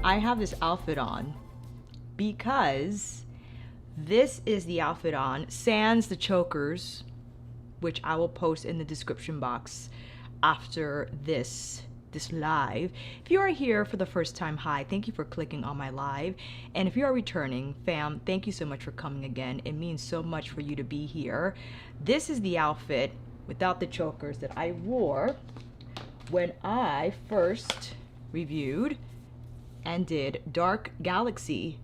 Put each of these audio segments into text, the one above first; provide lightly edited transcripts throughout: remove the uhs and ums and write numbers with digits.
I have this outfit on because this is the outfit on, sans the chokers, which I will post in the description box after this live. If you are here for the first time, hi, thank you for clicking on my live. And if you are returning, fam, thank you so much for coming again. It means so much for you to be here. This is the outfit without the chokers that I wore when I first reviewed and did Dark Galaxy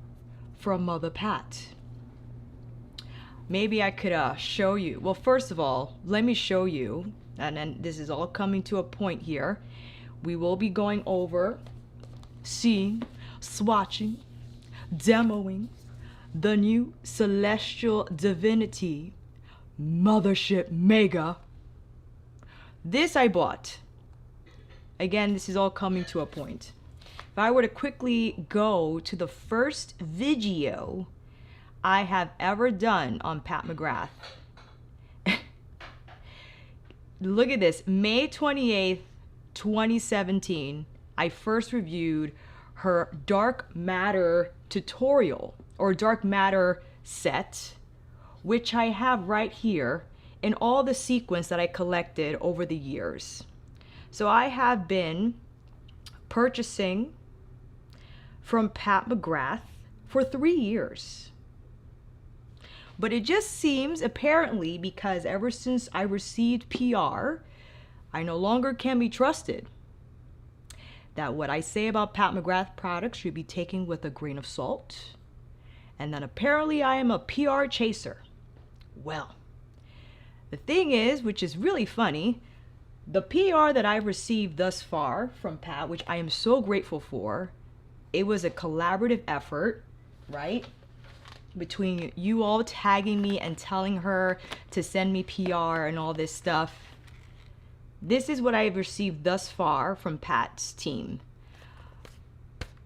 from Mother Pat. Maybe I could show you. Well, first of all, let me show you, and then this is all coming to a point here. We will be going over, seeing, swatching, demoing the new Celestial Divinity Mothership Mega. This I bought. Again, this is all coming to a point. If I were to quickly go to the first video I have ever done on Pat McGrath. Look at this, May 28th, 2017, I first reviewed her Dark Matter tutorial or Dark Matter set, which I have right here in all the sequence that I collected over the years. So I have been purchasing from Pat McGrath for 3 years. But it just seems, apparently, because ever since I received PR, I no longer can be trusted. That what I say about Pat McGrath products should be taken with a grain of salt. And then apparently I am a PR chaser. Well, the thing is, which is really funny, the PR that I've received thus far from Pat, which I am so grateful for, it was a collaborative effort, right? Between you all tagging me and telling her to send me PR and all this stuff. This is what I've received thus far from Pat's team.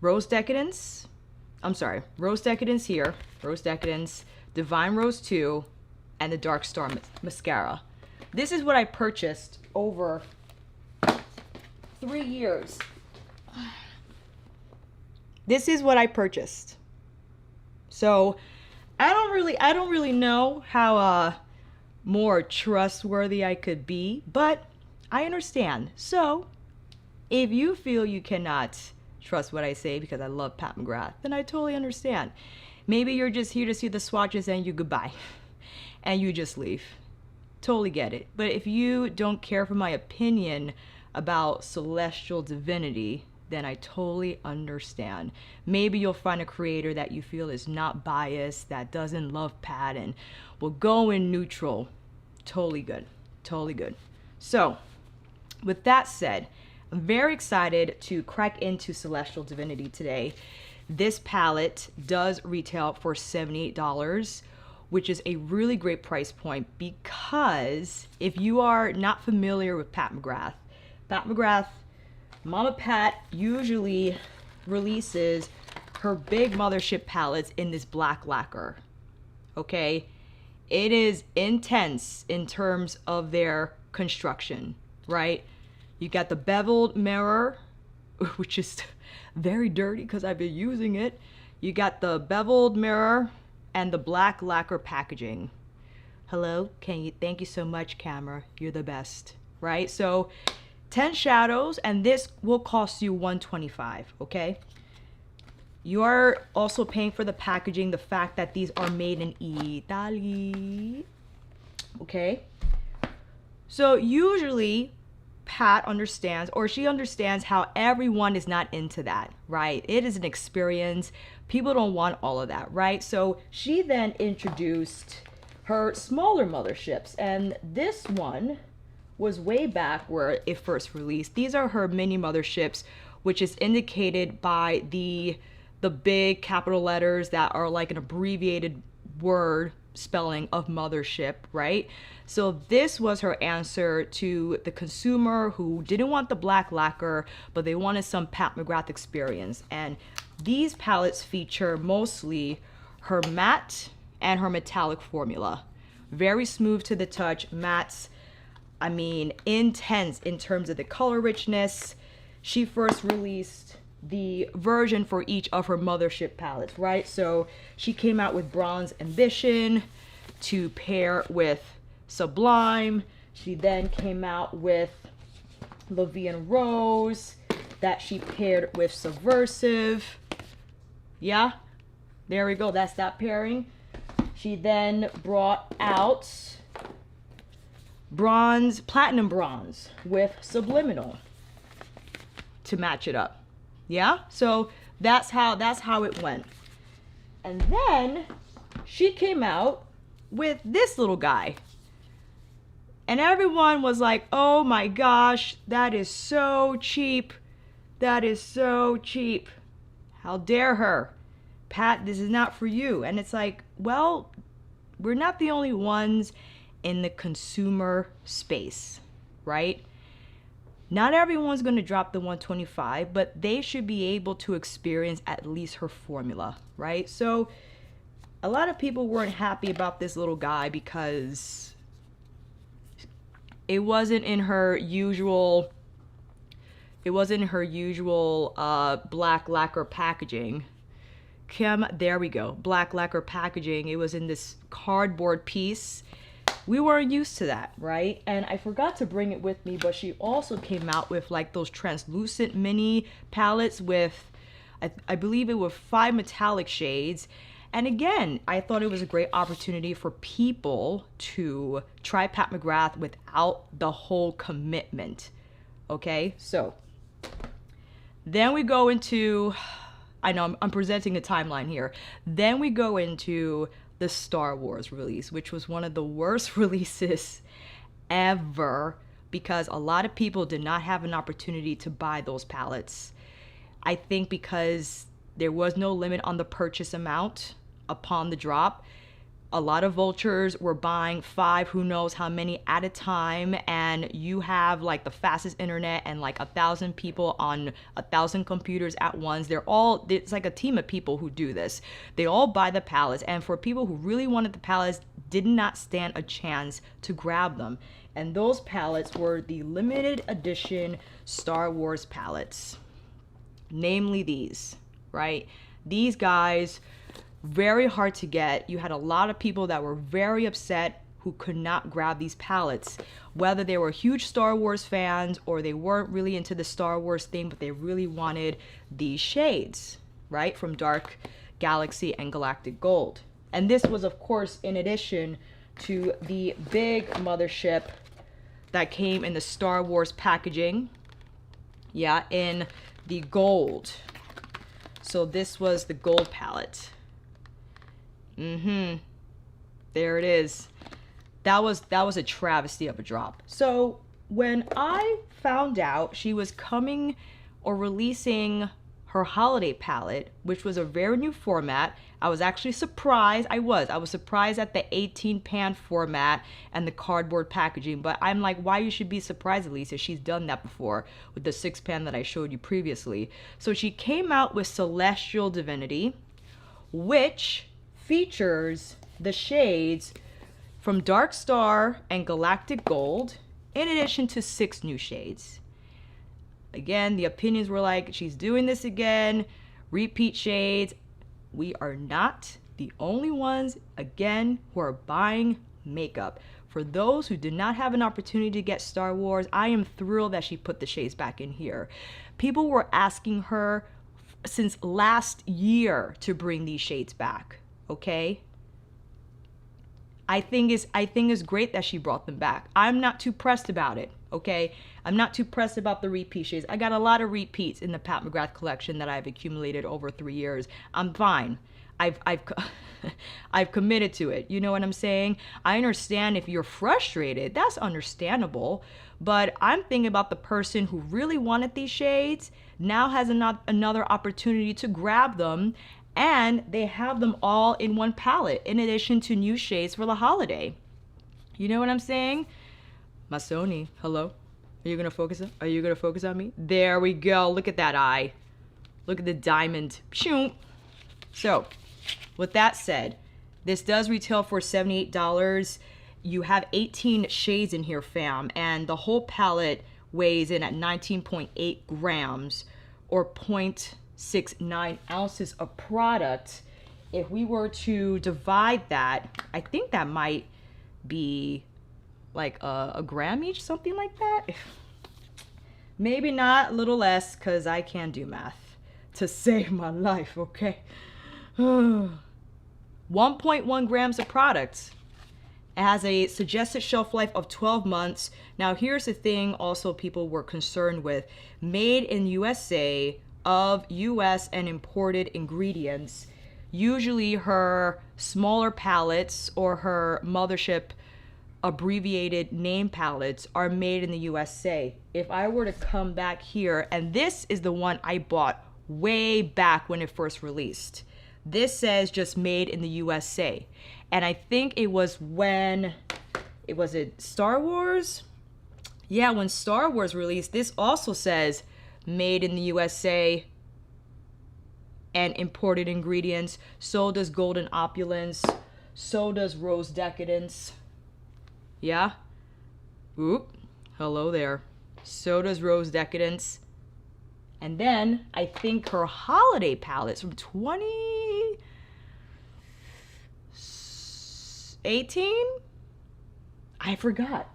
Rose Decadence here, Rose Decadence, Divine Rose 2, and the Dark Star Mascara. This is what I purchased over 3 years. This is what I purchased. So I don't really know how more trustworthy I could be, but I understand. So if you feel you cannot trust what I say because I love Pat McGrath, then I totally understand. Maybe you're just here to see the swatches and you goodbye and you just leave. Totally get it. But if you don't care for my opinion about Celestial Divinity, then I totally understand. Maybe you'll find a creator that you feel is not biased, that doesn't love Pat, and will go in neutral. Totally good. Totally good. So, with that said, I'm very excited to crack into Celestial Divinity today. This palette does retail for $78, which is a really great price point because if you are not familiar with Pat McGrath, Mama Pat usually releases her big mothership palettes in this black lacquer, okay? It is intense in terms of their construction, right? You got the beveled mirror, which is very dirty because I've been using it. You got the beveled mirror and the black lacquer packaging. Hello, thank you so much, camera. You're the best, right? So 10 shadows, and this will cost you $125, okay? You are also paying for the packaging, the fact that these are made in Italy, okay? So usually Pat understands, or she understands how everyone is not into that, right? It is an experience. People don't want all of that, right? So she then introduced her smaller motherships, and this one was way back where it first released. These are her mini motherships, which is indicated by the big capital letters that are like an abbreviated word spelling of mothership, right? So this was her answer to the consumer who didn't want the black lacquer, but they wanted some Pat McGrath experience. And these palettes feature mostly her matte and her metallic formula. Very smooth to the touch, mattes, I mean, intense in terms of the color richness. She first released the version for each of her mothership palettes, right? So she came out with Bronze Ambition to pair with Sublime. She then came out with La Vie en Rose that she paired with Subversive. Yeah, there we go. That's that pairing. She then brought out Platinum Bronze with Subliminal to match it up. Yeah, so that's how it went. And then she came out with this little guy. And everyone was like, oh my gosh, that is so cheap. That is so cheap. How dare her? Pat, this is not for you. And it's like, well, we're not the only ones in the consumer space, right? Not everyone's going to drop the 125, but they should be able to experience at least her formula, right? So a lot of people weren't happy about this little guy because it wasn't in her usual black lacquer packaging. There we go, black lacquer packaging. It was in this cardboard piece. We weren't used to that, right? And I forgot to bring it with me, but she also came out with like those translucent mini palettes with, I believe it were 5 metallic shades. And again, I thought it was a great opportunity for people to try Pat McGrath without the whole commitment. Okay, so then we go into, I know I'm presenting a timeline here. Then we go into the Star Wars release, which was one of the worst releases ever because a lot of people did not have an opportunity to buy those palettes. I think because there was no limit on the purchase amount upon the drop. A lot of vultures were buying 5, who knows how many at a time, and you have like the fastest internet and like 1,000 people on 1,000 computers at once. It's like a team of people who do this. They all buy the palettes, and for people who really wanted the palettes, did not stand a chance to grab them. And those palettes were the limited edition Star Wars palettes, namely these, right? These guys, very hard to get. You had a lot of people that were very upset who could not grab these palettes, whether they were huge Star Wars fans or they weren't really into the Star Wars thing, but they really wanted these shades, right? From Dark Galaxy and Galactic Gold. And this was, of course, in addition to the big mothership that came in the Star Wars packaging, yeah, in the gold. So this was the gold palette. There it is. That was a travesty of a drop. So when I found out she was coming or releasing her holiday palette, which was a very new format, I was actually surprised. I was surprised at the 18 pan format and the cardboard packaging, but I'm like, why you should be surprised, Alicia? She's done that before with the 6 pan that I showed you previously. So she came out with Celestial Divinity, which features the shades from Dark Star and Galactic Gold, in addition to 6 new shades. Again, the opinions were like, she's doing this again, repeat shades. We are not the only ones, again, who are buying makeup. For those who did not have an opportunity to get Star Wars, I am thrilled that she put the shades back in here. People were asking her since last year to bring these shades back. Okay, I think it's great that she brought them back. I'm not too pressed about it. Okay, I'm not too pressed about the repeat shades. I got a lot of repeats in the Pat McGrath collection that I've accumulated over 3 years. I'm fine. I've committed to it. You know what I'm saying? I understand if you're frustrated. That's understandable. But I'm thinking about the person who really wanted these shades now has another opportunity to grab them. And they have them all in one palette, in addition to new shades for the holiday. You know what I'm saying? My Sony, hello? Are you gonna focus on me? There we go. Look at that eye. Look at the diamond. So, with that said, this does retail for $78. You have 18 shades in here, fam, and the whole palette weighs in at 19.8 grams, or 0.69 ounces of product. If we were to divide that, I think that might be like a gram each, something like that. Maybe not, a little less, because I can't do math to save my life, okay? 1.1 grams of product. It has a suggested shelf life of 12 months. Now, here's the thing also people were concerned with. Made in USA, of US and imported ingredients. Usually her smaller palettes or her mothership abbreviated name palettes are made in the USA. If I were to come back here, and this is the one I bought way back when it first released. This says just made in the USA. And I think it was when, was it Star Wars? Yeah, when Star Wars released, this also says made in the USA and imported ingredients. So does Golden Opulence. So does Rose Decadence. Yeah? Oop. Hello there. So does Rose Decadence. And then I think her holiday palettes from 2018? I forgot.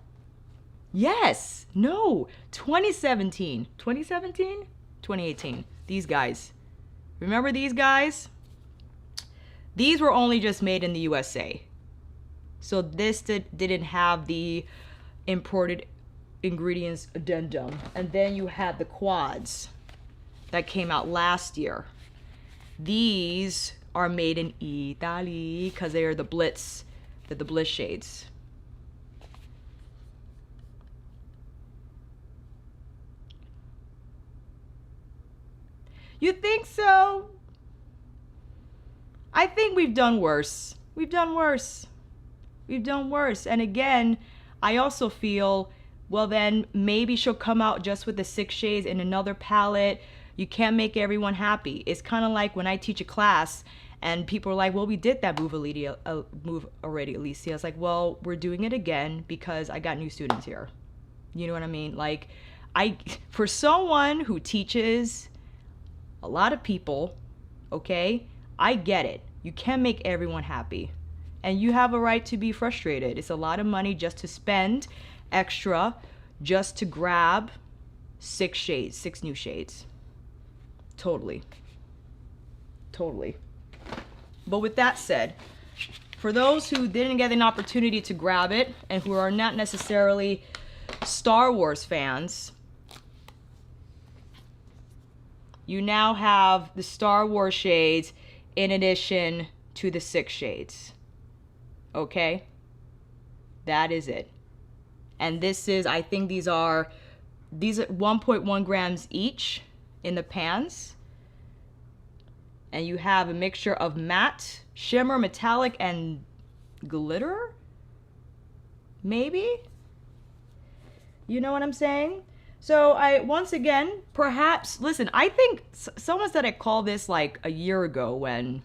Yes. No. 2017. 2017? 2018. These guys. Remember these guys? These were only just made in the USA. So this didn't have the imported ingredients addendum. And then you had the quads that came out last year. These are made in Italy because they are the Blitz, the Bliss shades. You think so? I think we've done worse. We've done worse. We've done worse. And again, I also feel, well then maybe she'll come out just with the 6 shades in another palette. You can't make everyone happy. It's kind of like when I teach a class and people are like, well, we did that move already, Alicia. I was like, well, we're doing it again because I got new students here. You know what I mean? Like, for someone who teaches a lot of people, okay, I get it. You can't make everyone happy. And you have a right to be frustrated. It's a lot of money just to spend extra just to grab 6 shades, 6 new shades. Totally. Totally. But with that said, for those who didn't get an opportunity to grab it and who are not necessarily Star Wars fans, you now have the Star Wars shades in addition to the 6 shades. Okay? That is it. And this is, I think these are 1.1 grams each in the pans. And you have a mixture of matte, shimmer, metallic, and glitter? Maybe? You know what I'm saying? So once again, perhaps, listen, I think someone said I called this like a year ago when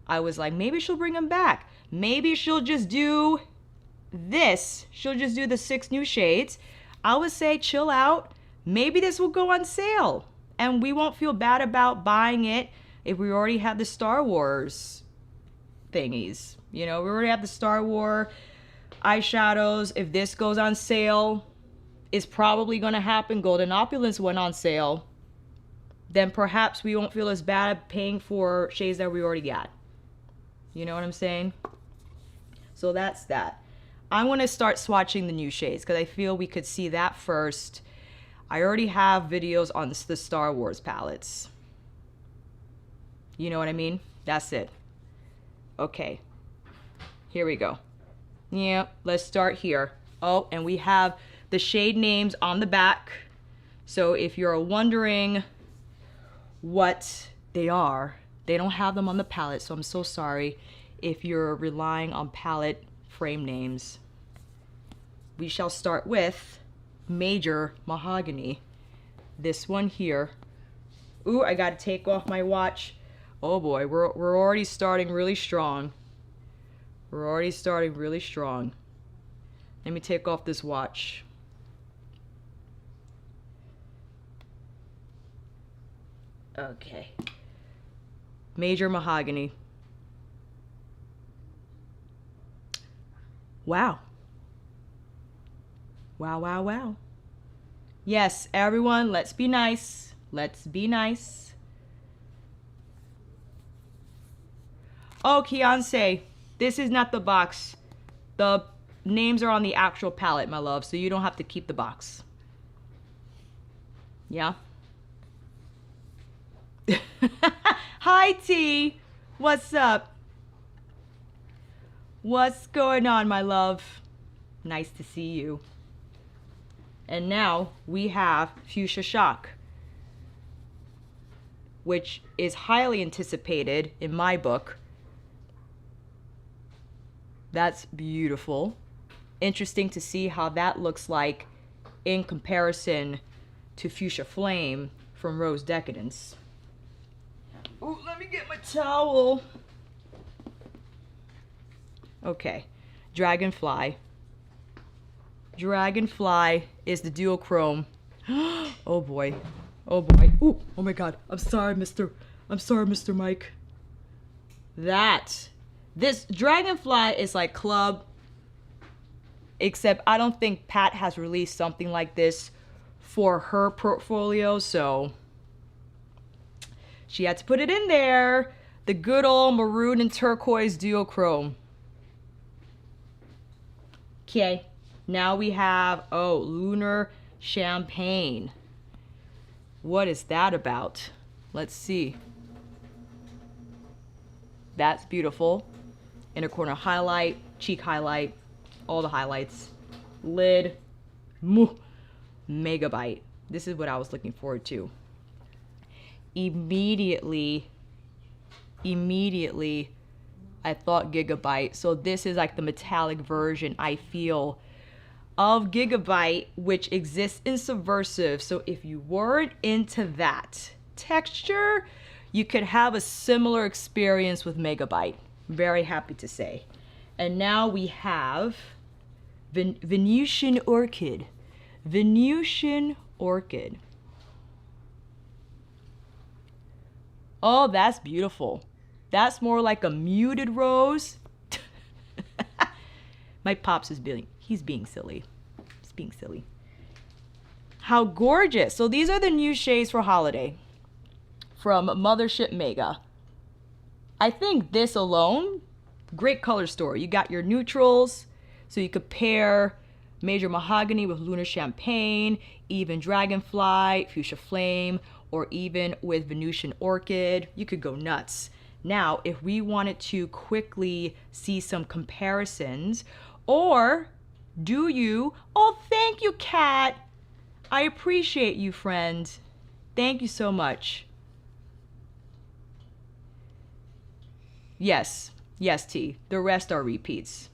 I was like, maybe she'll bring them back. Maybe she'll just do this. She'll just do the 6 new shades. I would say chill out. Maybe this will go on sale and we won't feel bad about buying it if we already have the Star Wars thingies. You know, we already have the Star Wars eyeshadows. If this goes on sale, it's probably going to happen. Golden Opulence went on sale. Then perhaps we won't feel as bad paying for shades that we already got. You know what I'm saying? So that's that. I'm going to start swatching the new shades because I feel we could see that first. I already have videos on the Star Wars palettes. You know what I mean? That's it. Okay. Here we go. Yeah, let's start here. Oh, and we have the shade names on the back. So if you're wondering what they are, they don't have them on the palette, so I'm so sorry if you're relying on palette frame names. We shall start with Major Mahogany. This one here. Ooh, I gotta take off my watch. Oh boy, we're already starting really strong. We're already starting really strong. Let me take off this watch. Let me take off this watch. Okay. Major Mahogany. Wow. Wow, wow, wow. Yes, everyone, let's be nice. Let's be nice. Oh, Kianse, this is not the box. The names are on the actual palette, my love, so you don't have to keep the box. Yeah? Hi, T. What's up? What's going on, my love? Nice to see you. And now we have Fuchsia Shock, which is highly anticipated in my book. That's beautiful. Interesting to see how that looks like in comparison to Fuchsia Flame from Rose Decadence. Oh, let me get my towel. Okay, Dragonfly. Dragonfly is the duochrome. Oh boy. Oh boy. Ooh, oh my god. I'm sorry, Mr. Mike. This Dragonfly is like club, except I don't think Pat has released something like this for her portfolio, so she had to put it in there. The good old maroon and turquoise duochrome. Okay, now we have, oh, Lunar Champagne. What is that about? Let's see. That's beautiful. Inner corner highlight, cheek highlight, all the highlights. Lid, Megabyte. This is what I was looking forward to. Immediately, I thought Gigabyte. So this is like the metallic version, I feel, of Gigabyte, which exists in Subversive. So if you weren't into that texture, you could have a similar experience with Megabyte. Very happy to say. And now we have Venusian Orchid. Venusian Orchid. Oh, that's beautiful. That's more like a muted rose. My pops is he's being silly. He's being silly. How gorgeous. So these are the new shades for holiday from Mothership Mega. I think this alone, great color story. You got your neutrals, so you could pair Major Mahogany with Lunar Champagne, even Dragonfly, Fuchsia Flame, or even with Venusian Orchid. You could go nuts. Now, if we wanted to quickly see some comparisons, or do you? Oh, thank you, Kat. I appreciate you, friend. Thank you so much. Yes, T. The rest are repeats.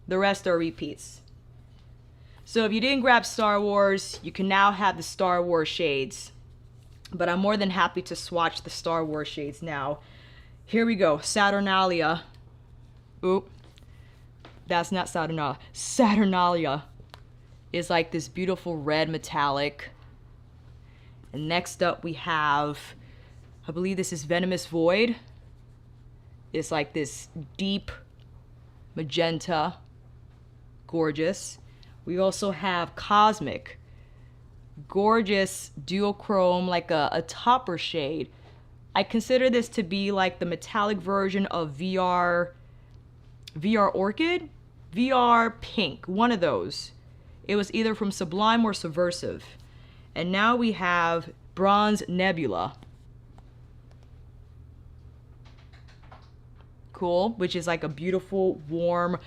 The rest are repeats. So if you didn't grab Star Wars, you can now have the Star Wars shades. But I'm more than happy to swatch the Star Wars shades now. Here we go, Saturnalia. Oop, that's not Saturnalia. Saturnalia is like this beautiful red metallic. And next up we have, I believe this is Venomous Void. It's like this deep magenta, gorgeous. We also have Cosmic, gorgeous duochrome, like a topper shade. I consider this to be like the metallic version of VR Orchid, VR Pink, one of those. It was either from Sublime or Subversive. And now we have Bronze Nebula. Cool, which is like a beautiful, warm,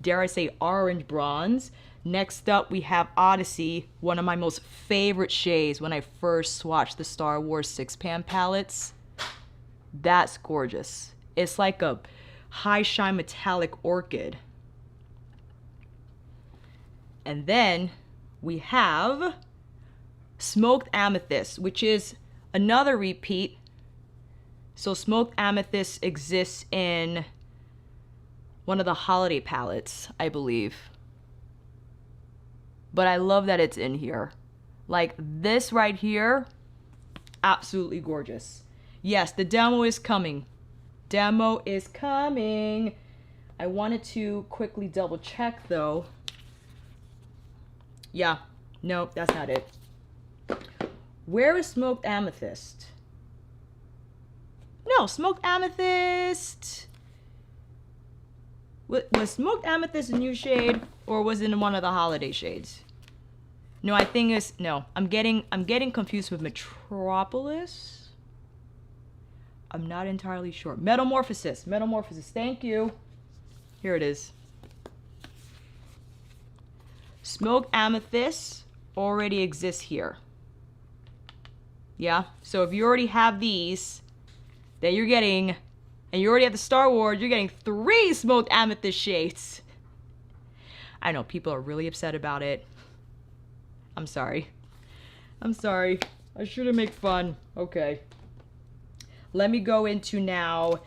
dare I say, orange bronze. Next up, we have Odyssey, one of my most favorite shades when I first swatched the Star Wars 6-pan palettes. That's gorgeous. It's like a high shine metallic orchid. And then we have Smoked Amethyst, which is another repeat. So Smoked Amethyst exists in one of the holiday palettes, I believe. But I love that it's in here. Like this right here, Absolutely gorgeous. Yes, the demo is coming. Demo is coming. I wanted to quickly double check though. Yeah, no, that's not it. Where is Smoked Amethyst? No, Smoked Amethyst. Was Smoked Amethyst a new shade, or was it in one of the holiday shades? No, I think it's no. I'm getting confused with Metropolis. I'm not entirely sure. Metamorphosis. Metamorphosis. Thank you. Here it is. Smoked Amethyst already exists here. Yeah. So if you already have these, then you're getting, and you already have the Star Wars, you're getting 3 Smoked Amethyst shades. I know people are really upset about it. I'm sorry. I'm sorry. I shouldn't make fun. Okay. Let me go into now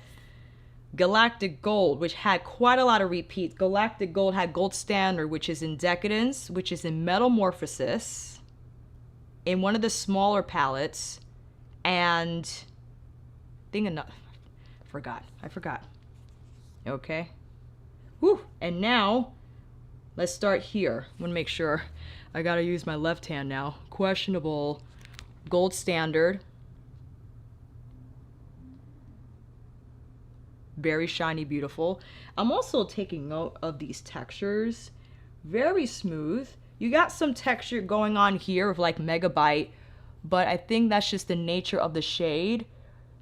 Galactic Gold, which had quite a lot of repeats. Galactic Gold had Gold Standard, which is in Decadence, which is in Metamorphosis, in one of the smaller palettes, and I forgot. Okay. Whew. And now, let's start here. I want to make sure. I gotta use my left hand now. Questionable. Gold Standard. Very shiny, beautiful. I'm also taking note of these textures. Very smooth. You got some texture going on here with like Megabyte, but I think that's just the nature of the shade.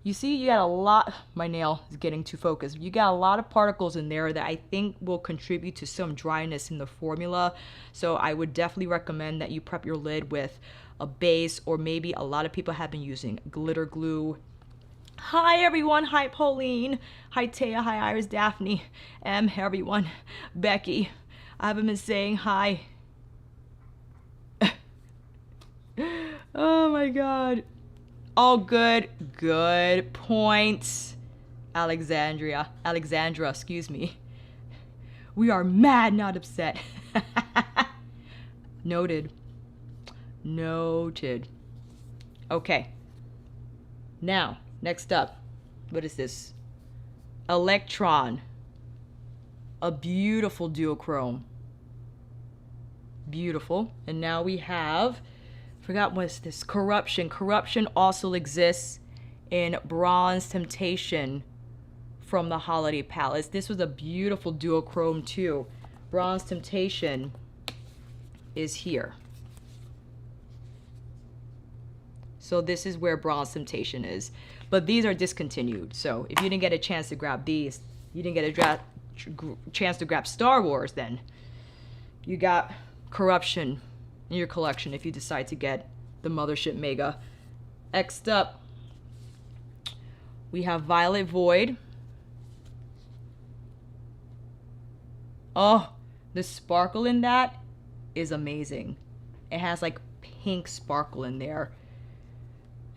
You see, you got a lot, my nail is getting too focused. You got a lot of particles in there that I think will contribute to some dryness in the formula. So I would definitely recommend that you prep your lid with a base, or maybe a lot of people have been using glitter glue. Hi everyone, hi Pauline, hi Taya, hi Iris, Daphne, everyone, Becky. I haven't been saying hi. Oh my god. All good, good points. Alexandra, excuse me. We are mad, not upset. Noted. Noted. Okay. Now, next up, what is this? Electron. A beautiful duochrome. Beautiful. And now we have, forgot what's this, Corruption. Corruption also exists in Bronze Temptation from the holiday palettes. This was a beautiful duochrome too. Bronze Temptation is here. So this is where Bronze Temptation is. But these are discontinued. So if you didn't get a chance to grab these, you didn't get a chance to grab Star Wars, then you got Corruption in your collection if you decide to get the Mothership Mega. Next up, we have Violet Void. Oh, the sparkle in that is amazing. It has like pink sparkle in there.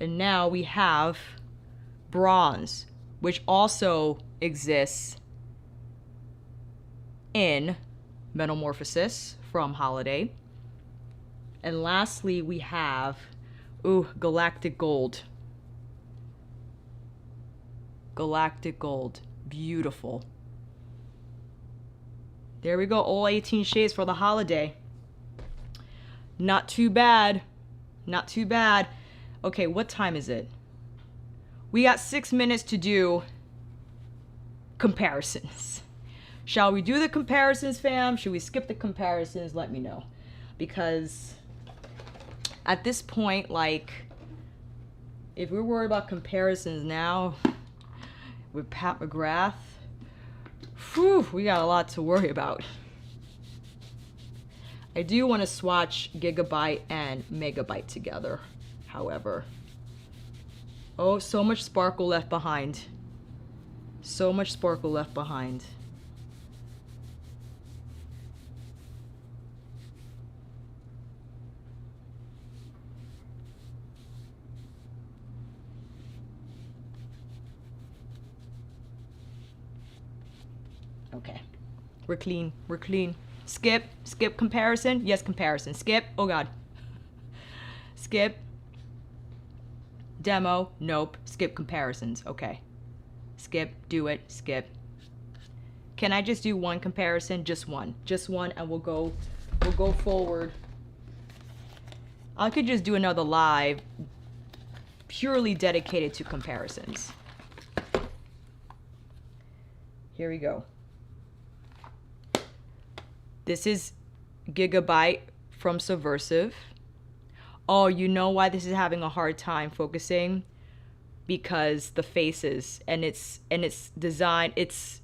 And now we have Bronze, which also exists in Metamorphosis from Holiday. And lastly, we have, Galactic Gold. Galactic Gold. Beautiful. There we go. All 18 shades for the holiday. Not too bad. Not too bad. Okay, what time is it? We got 6 minutes to do comparisons. Shall we do the comparisons, fam? Should we skip the comparisons? Let me know. Because at this point, like, if we're worried about comparisons now with Pat McGrath, whew, we got a lot to worry about. I do want to swatch Gigabyte and Megabyte together, however. Oh, so much sparkle left behind. So much sparkle left behind. Okay, we're clean, we're clean. Skip, skip comparison. Yes, comparison. Skip, oh God. Skip. Demo, nope. Skip comparisons, okay. Skip, do it, skip. Can I just do one comparison? Just one, and we'll go forward. I could just do another live purely dedicated to comparisons. Here we go. This is Gigabyte from Subversive. Oh, you know why this is having a hard time focusing? Because the faces and it's designed, it's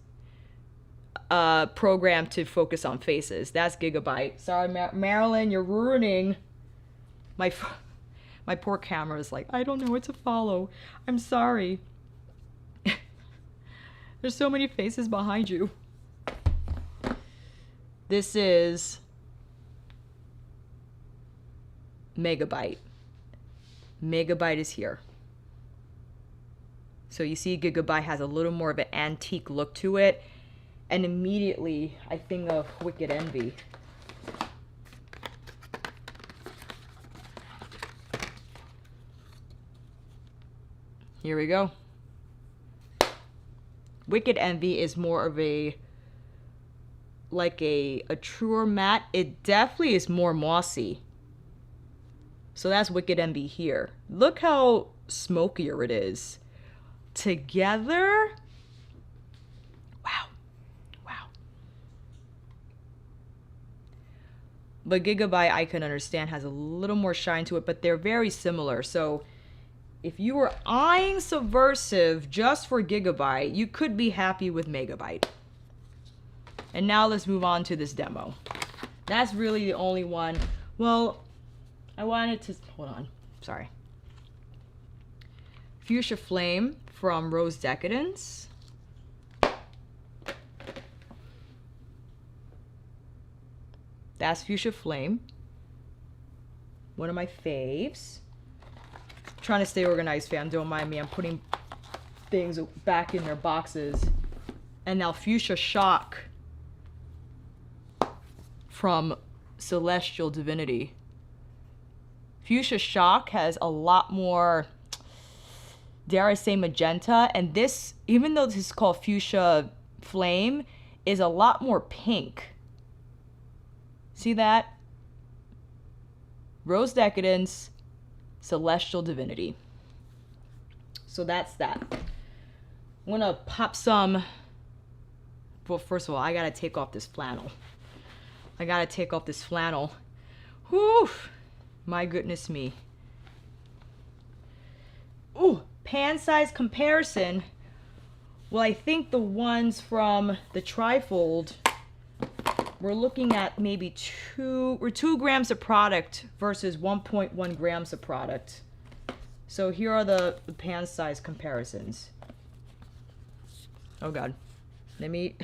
programmed to focus on faces. That's Gigabyte. Sorry, Marilyn, you're ruining my poor camera is like, I don't know what to follow. I'm sorry. There's so many faces behind you. This is Megabyte. Megabyte is here. So you see Gigabyte has a little more of an antique look to it. And immediately I think of Wicked Envy. Here we go. Wicked Envy is more of a, like a truer matte. It definitely is more mossy. So that's Wicked Envy here. Look how smokier it is. Together, wow, wow. But Gigabyte, I can understand, has a little more shine to it, but they're very similar. So if you were eyeing Subversive just for Gigabyte, you could be happy with Megabyte. And now let's move on to this demo. That's really the only one. Well, I wanted to, hold on, sorry. Fuchsia Flame from Rose Decadence. That's Fuchsia Flame. One of my faves. Trying to stay organized, fam. Don't mind me. I'm putting things back in their boxes. And now Fuchsia Shock from Celestial Divinity. Fuchsia Shock has a lot more, dare I say, magenta. And this, even though this is called Fuchsia Flame, is a lot more pink. See that? Rose Decadence, Celestial Divinity. So that's that. I'm gonna pop some. Well, first of all, I gotta take off this flannel. Whew. My goodness me. Ooh, pan size comparison. Well, I think the ones from the trifold, we're looking at maybe 2 grams of product versus 1.1 grams of product. So here are the pan size comparisons. Oh God, let me.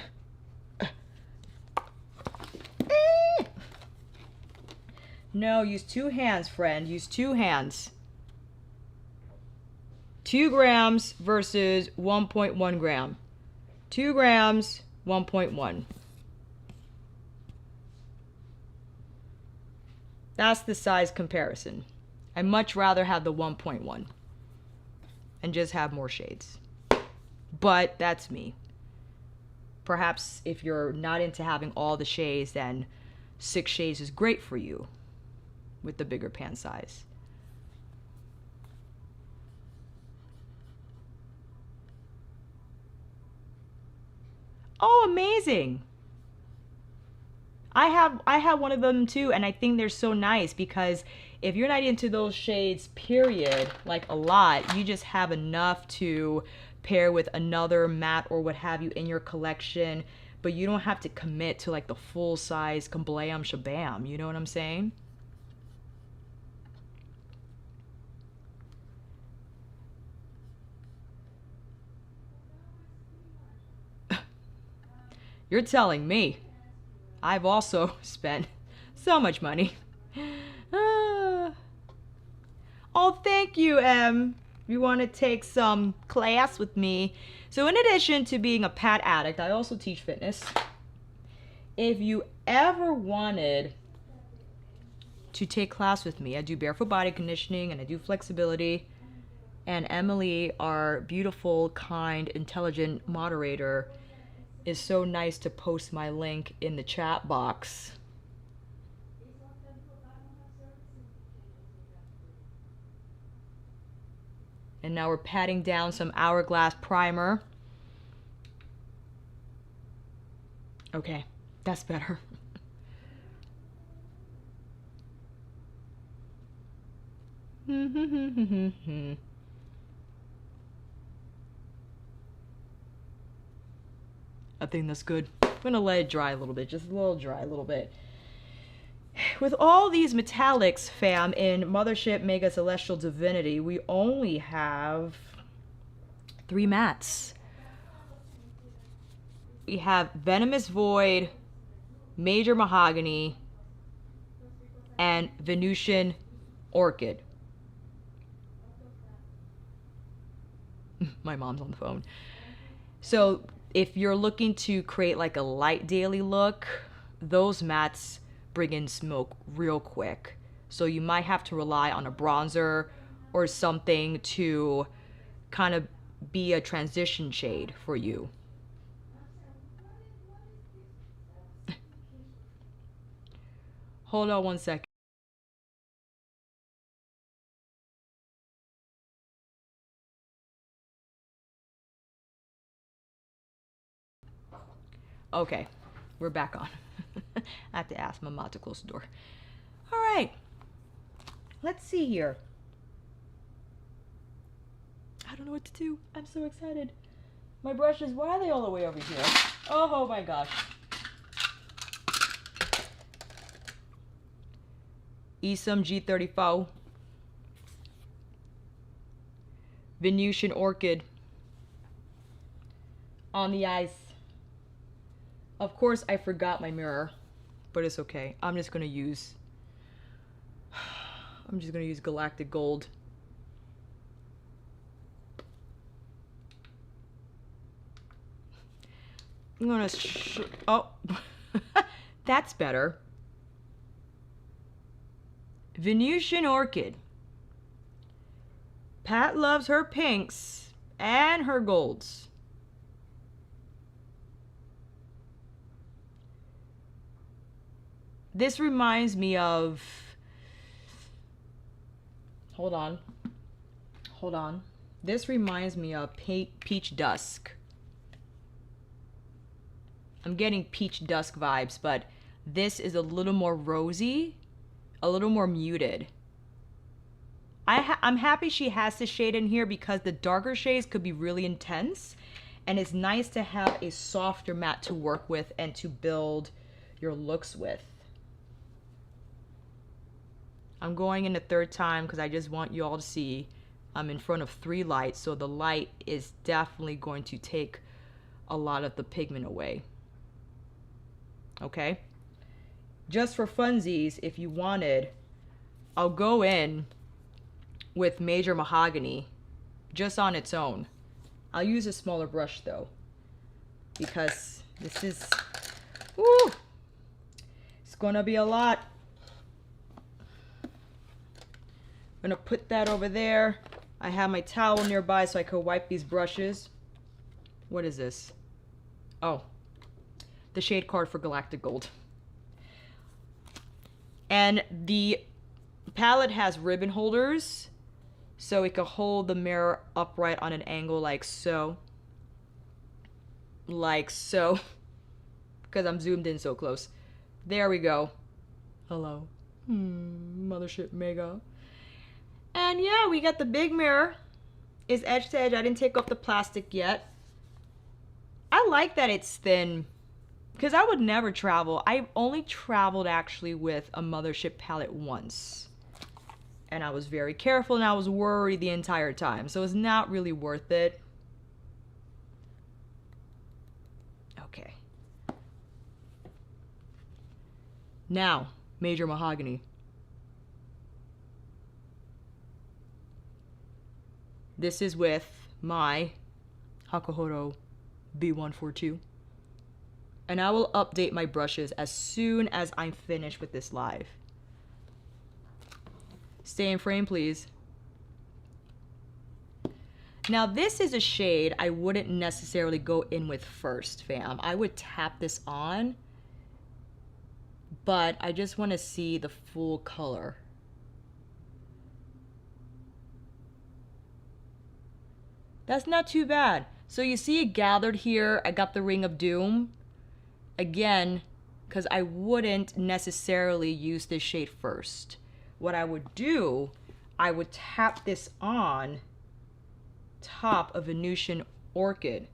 No, use 2 hands, friend. Use 2 hands. 2 grams versus 1.1 gram. 2 grams, 1.1. That's the size comparison. I'd much rather have the 1.1 and just have more shades. But that's me. Perhaps if you're not into having all the shades, then 6 shades is great for you with the bigger pan size. Oh, amazing. I have one of them too, and I think they're so nice because if you're not into those shades, period, like a lot, you just have enough to pair with another matte or what have you in your collection, but you don't have to commit to like the full size kablam shabam, you know what I'm saying? You're telling me. I've also spent so much money. Oh, thank you, Em. You want to take some class with me. So in addition to being a pad addict, I also teach fitness. If you ever wanted to take class with me, I do barefoot body conditioning and I do flexibility. And Emily, our beautiful, kind, intelligent moderator, is so nice to post my link in the chat box. And now we're patting down some Hourglass primer. Okay, that's better. I think that's good. I'm gonna let it dry a little bit, just a little dry, a little bit. With all these metallics, fam, in Mothership Mega Celestial Divinity, we only have 3 mattes. We have Venomous Void, Major Mahogany, and Venusian Orchid. My mom's on the phone. So if you're looking to create like a light daily look, those mattes bring in smoke real quick. So you might have to rely on a bronzer or something to kind of be a transition shade for you. Hold on one second. Okay, we're back on. I have to ask my mom to close the door. All right, let's see here. I don't know what to do. I'm so excited. My brushes, why are they all the way over here? Oh my gosh. Esum G34. Venusian Orchid. On the ice. Of course, I forgot my mirror, but it's okay. I'm just gonna use Galactic Gold. I'm gonna oh, that's better. Venusian Orchid. Pat loves her pinks and her golds. This reminds me of, hold on. This reminds me of Peach Dusk. I'm getting Peach Dusk vibes, but this is a little more rosy, a little more muted. I'm happy she has this shade in here because the darker shades could be really intense, and it's nice to have a softer matte to work with and to build your looks with. I'm going in a third time because I just want you all to see I'm in front of 3 lights, so the light is definitely going to take a lot of the pigment away. Okay? Just for funsies, if you wanted, I'll go in with Major Mahogany just on its own. I'll use a smaller brush though, because this is, woo, it's gonna be a lot. I'm gonna put that over there. I have my towel nearby so I could wipe these brushes. What is this? Oh, the shade card for Galactic Gold. And the palette has ribbon holders, so it can hold the mirror upright on an angle like so. Like so. Because I'm zoomed in so close. There we go. Hello. Mothership Mega. And yeah, we got the big mirror. It's edge to edge. I didn't take off the plastic yet. I like that it's thin, because I would never travel. I've only traveled actually with a Mothership palette once. And I was very careful and I was worried the entire time. So it's not really worth it. Okay. Now, Major Mahogany. This is with my Hakuhoro B142. And I will update my brushes as soon as I'm finished with this live. Stay in frame, please. Now this is a shade I wouldn't necessarily go in with first, fam. I would tap this on, but I just want to see the full color. That's not too bad. So you see it gathered here. I got the Ring of Doom. Again, because I wouldn't necessarily use this shade first. What I would do, I would tap this on top of Venusian Orchid.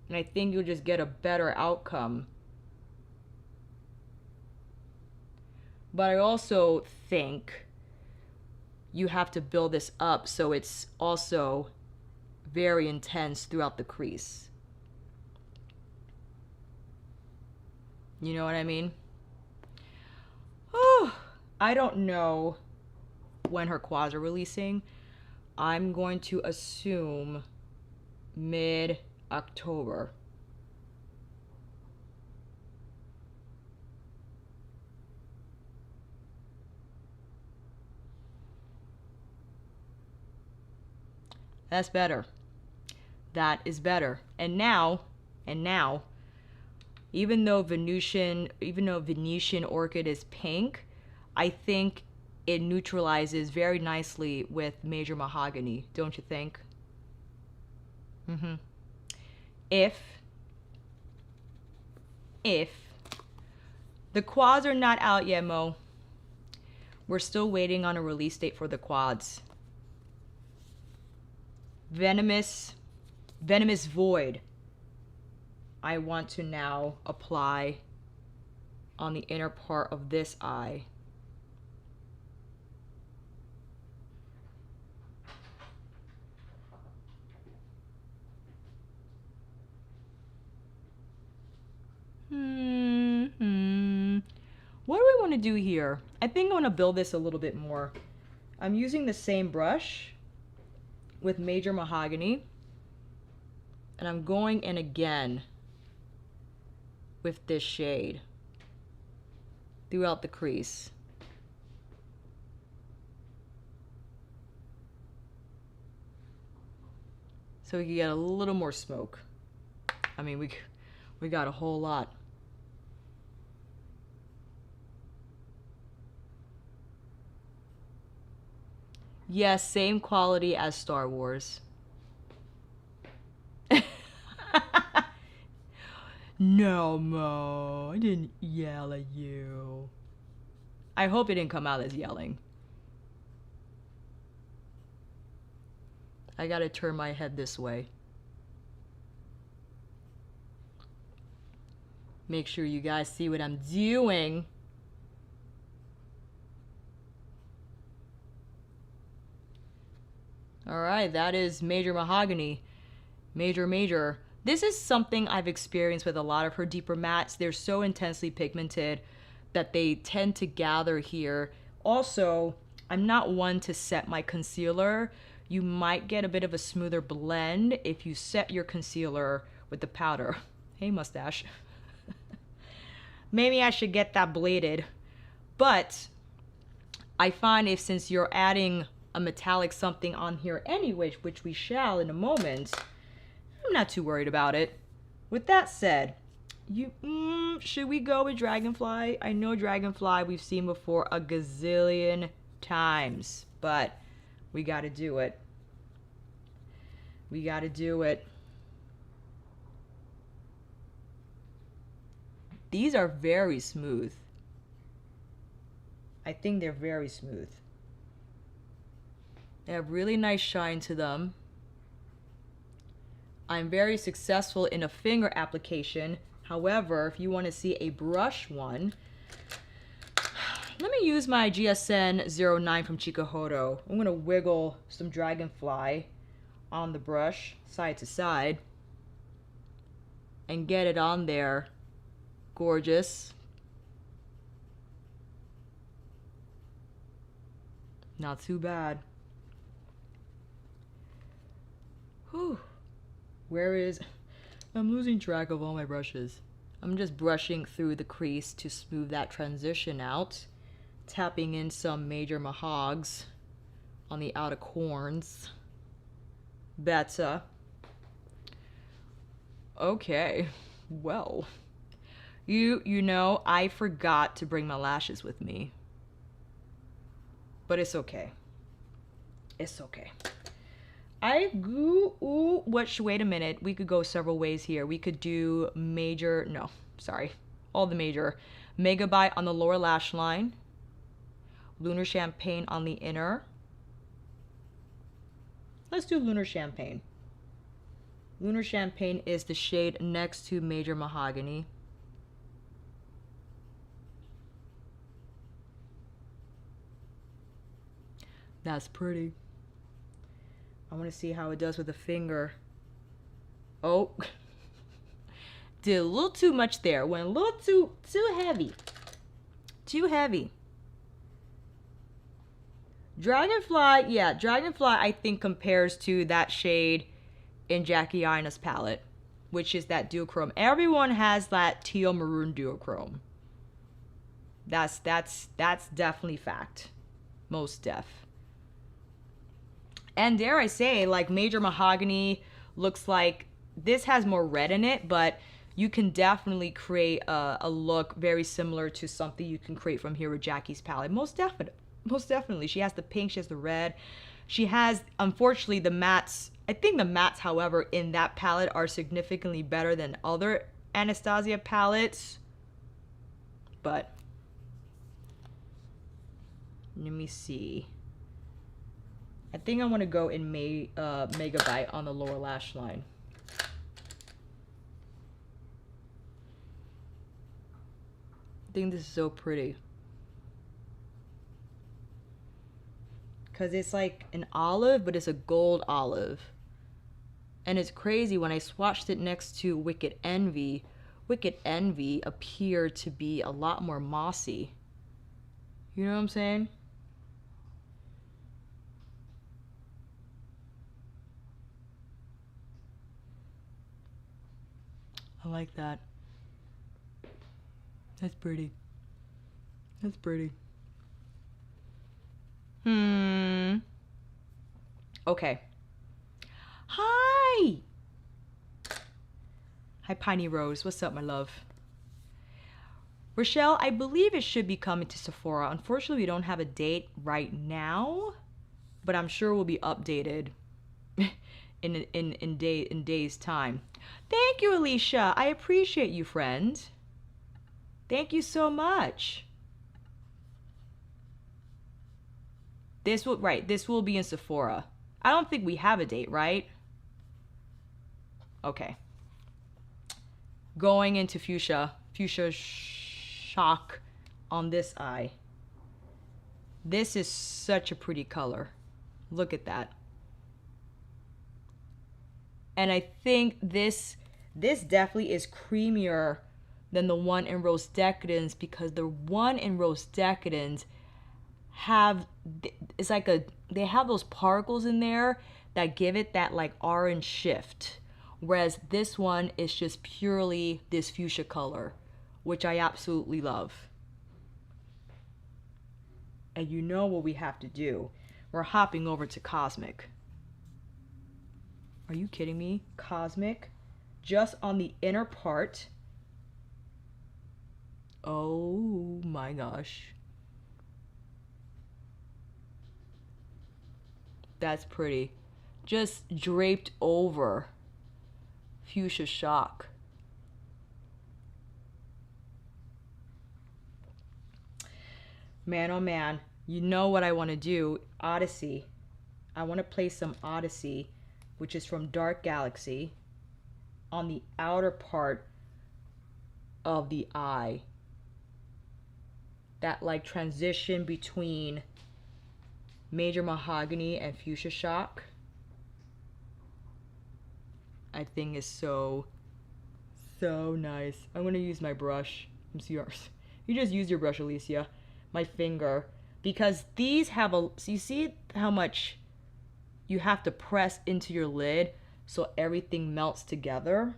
And I think you'll just get a better outcome. But I also think you have to build this up so it's also very intense throughout the crease. You know what I mean? Oh, I don't know when her quads are releasing. I'm going to assume mid-October. That's better. That is better. And now, even though Venetian Orchid is pink, I think it neutralizes very nicely with Major Mahogany, don't you think? If the quads are not out yet, Mo, we're still waiting on a release date for the quads. Venomous Void, I want to now apply on the inner part of this eye. What do we want to do here? I think I want to build this a little bit more. I'm using the same brush with Major Mahogany, and I'm going in again with this shade throughout the crease. So we can get a little more smoke. I mean, we got a whole lot. Yes, same quality as Star Wars. No, Mo, I didn't yell at you. I hope it didn't come out as yelling. I gotta turn my head this way. Make sure you guys see what I'm doing. All right, that is Major Mahogany. Major. This is something I've experienced with a lot of her deeper mattes. They're so intensely pigmented that they tend to gather here. Also, I'm not one to set my concealer. You might get a bit of a smoother blend if you set your concealer with the powder. Hey, mustache. Maybe I should get that bladed. But I find if since you're adding a metallic something on here anyway, which we shall in a moment, I'm not too worried about it. With that said, should we go with Dragonfly? I know Dragonfly we've seen before a gazillion times, but we gotta do it. We gotta do it. These are very smooth. I think they're very smooth. They have really nice shine to them. I'm very successful in a finger application. However, if you want to see a brush one, let me use my GSN 09 from Tuckahoe. I'm going to wiggle some Dragonfly on the brush side to side and get it on there. Gorgeous. Not too bad. Whew. I'm losing track of all my brushes. I'm just brushing through the crease to smooth that transition out. Tapping in some Major Mahogs on the outer corners. Better. Okay, well, you know, I forgot to bring my lashes with me, but it's okay. It's okay. Wait a minute. We could go several ways here. We could do all the major. Megabyte on the lower lash line. Lunar Champagne on the inner. Let's do Lunar Champagne. Lunar Champagne is the shade next to Major Mahogany. That's pretty. I want to see how it does with the finger. Oh. Did a little too much there. Went a little too heavy. Too heavy. Dragonfly, yeah, Dragonfly I think compares to that shade in Jackie Aina's palette, which is that duochrome. Everyone has that teal maroon duochrome. That's definitely fact. Most def. And dare I say, like Major Mahogany looks like this has more red in it, but you can definitely create a look very similar to something you can create from here with Jackie's palette. Most definitely. She has the pink, she has the red. She has, unfortunately, the mattes. I think the mattes, however, in that palette are significantly better than other Anastasia palettes. But let me see. I think I want to go in Megabyte on the lower lash line. I think this is so pretty. Because it's like an olive, but it's a gold olive. And it's crazy, when I swatched it next to Wicked Envy appeared to be a lot more mossy. You know what I'm saying? I like that. That's pretty. That's pretty. Okay. Hi! Hi, Piney Rose. What's up, my love? Rochelle, I believe it should be coming to Sephora. Unfortunately, we don't have a date right now, but I'm sure we'll be updated in days' time. Thank you, Alicia. I appreciate you, friend. Thank you so much. This will be in Sephora. I don't think we have a date, right? Okay. Going into fuchsia shock on this eye. This is such a pretty color. Look at that. And I think this definitely is creamier than the one in Rose Decadence, because the one in Rose Decadence they have those particles in there that give it that like orange shift, whereas this one is just purely this fuchsia color, which I absolutely love. And you know what we have to do? We're hopping over to Cosmic. Are you kidding me? Cosmic, just on the inner part. Oh my gosh. That's pretty. Just draped over fuchsia shock. Man, oh man. You know what I want to do? Odyssey. I want to place some Odyssey, which is from Dark Galaxy, on the outer part of the eye. That like transition between Major Mahogany and Fuchsia Shock, I think is so nice. I'm gonna use my brush. It's yours. You just use your brush, Alicia. My finger. Because these have so you see how much you have to press into your lid so everything melts together?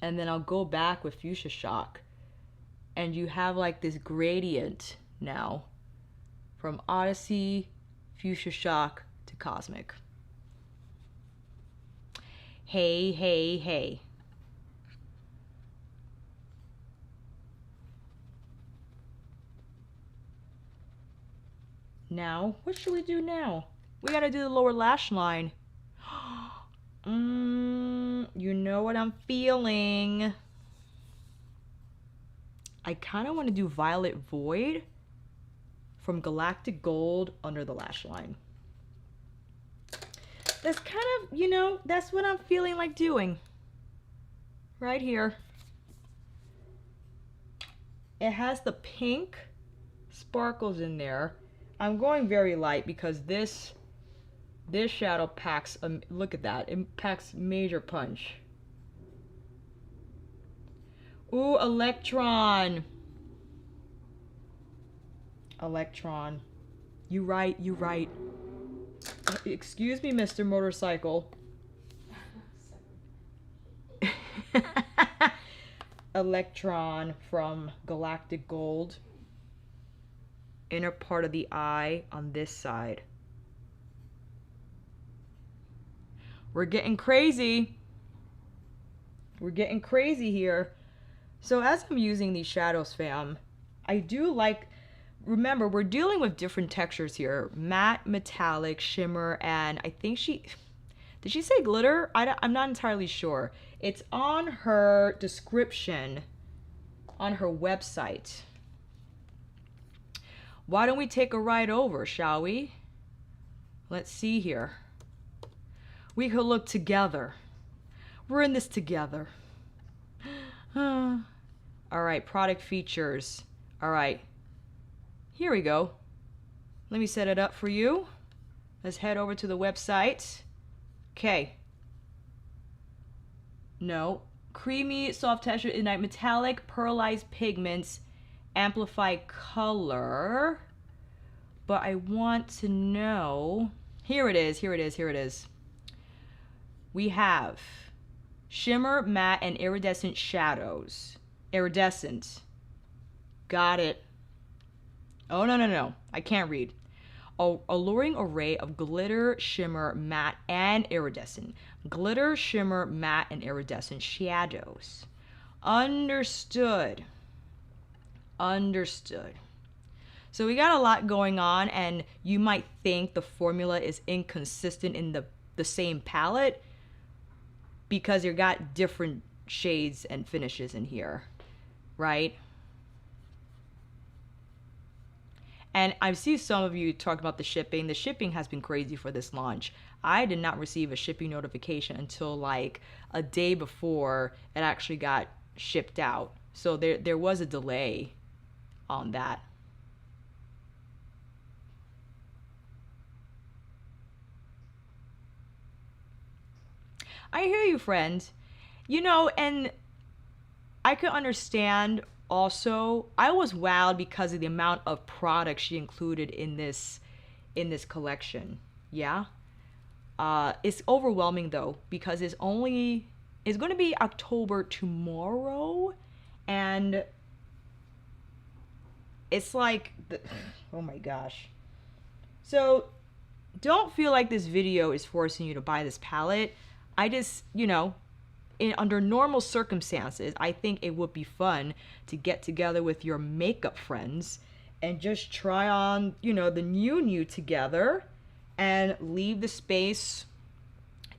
And then I'll go back with Fuchsia Shock, and you have like this gradient now from Odyssey, Fuchsia Shock to Cosmic. Hey, hey, hey. Now, what should we do now? We gotta do the lower lash line. You know what I'm feeling. I kind of want to do Violet Void from Galactic Gold under the lash line. That's kind of, you know, that's what I'm feeling like doing. Right here. It has the pink sparkles in there. I'm going very light because this shadow packs, look at that, it packs major punch. Ooh, Electron. Electron. You right, you right. Excuse me, Mr. Motorcycle. Electron from Galactic Gold. Inner part of the eye on this side. We're getting crazy. We're getting crazy here. So as I'm using these shadows, fam, I do like, remember, we're dealing with different textures here. Matte, metallic, shimmer, and I think did she say glitter? I'm not entirely sure. It's on her description on her website. Why don't we take a ride over, shall we? Let's see here. We could look together. We're in this together. All right, product features. All right, here we go. Let me set it up for you. Let's head over to the website. Okay. No. Creamy, soft texture, ignite metallic, pearlized pigments, amplify color. But I want to know. Here it is, here it is, here it is. We have shimmer, matte, and iridescent shadows. Iridescent. Got it. Oh, no, no, no. I can't read. Oh, alluring array of glitter, shimmer, matte, and iridescent. Glitter, shimmer, matte, and iridescent shadows. Understood. Understood. So we got a lot going on, and you might think the formula is inconsistent in the same palette because you got different shades and finishes in here, right? And I see some of you talk about the shipping. The shipping has been crazy for this launch. I did not receive a shipping notification until like a day before it actually got shipped out. So there was a delay on that. I hear you, friend. You know, and I could understand also, I was wowed because of the amount of products she included in this collection. Yeah. It's overwhelming though, because it's going to be October tomorrow, and it's like, oh my gosh. So don't feel like this video is forcing you to buy this palette. I just, you know, under normal circumstances, I think it would be fun to get together with your makeup friends and just try on, you know, the new together and leave the space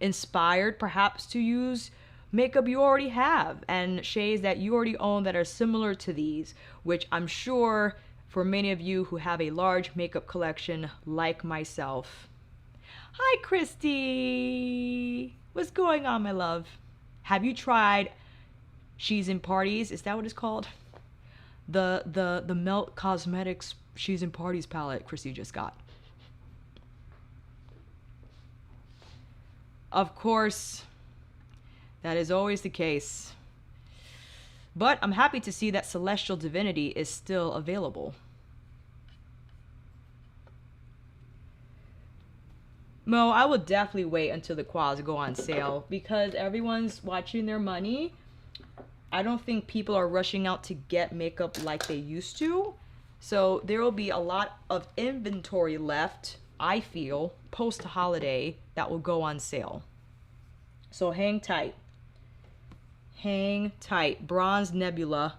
inspired perhaps to use makeup you already have and shades that you already own that are similar to these, which I'm sure for many of you who have a large makeup collection like myself. Hi, Christy. What's going on, my love? Have you tried She's in Parties? Is that what it's called? The Melt Cosmetics She's in Parties palette Christy just got. Of course, that is always the case. But I'm happy to see that Celestial Divinity is still available. Mo, I will definitely wait until the quals go on sale because everyone's watching their money. I don't think people are rushing out to get makeup like they used to. So there will be a lot of inventory left I feel, post-holiday that will go on sale. So hang tight. Hang tight. Bronze Nebula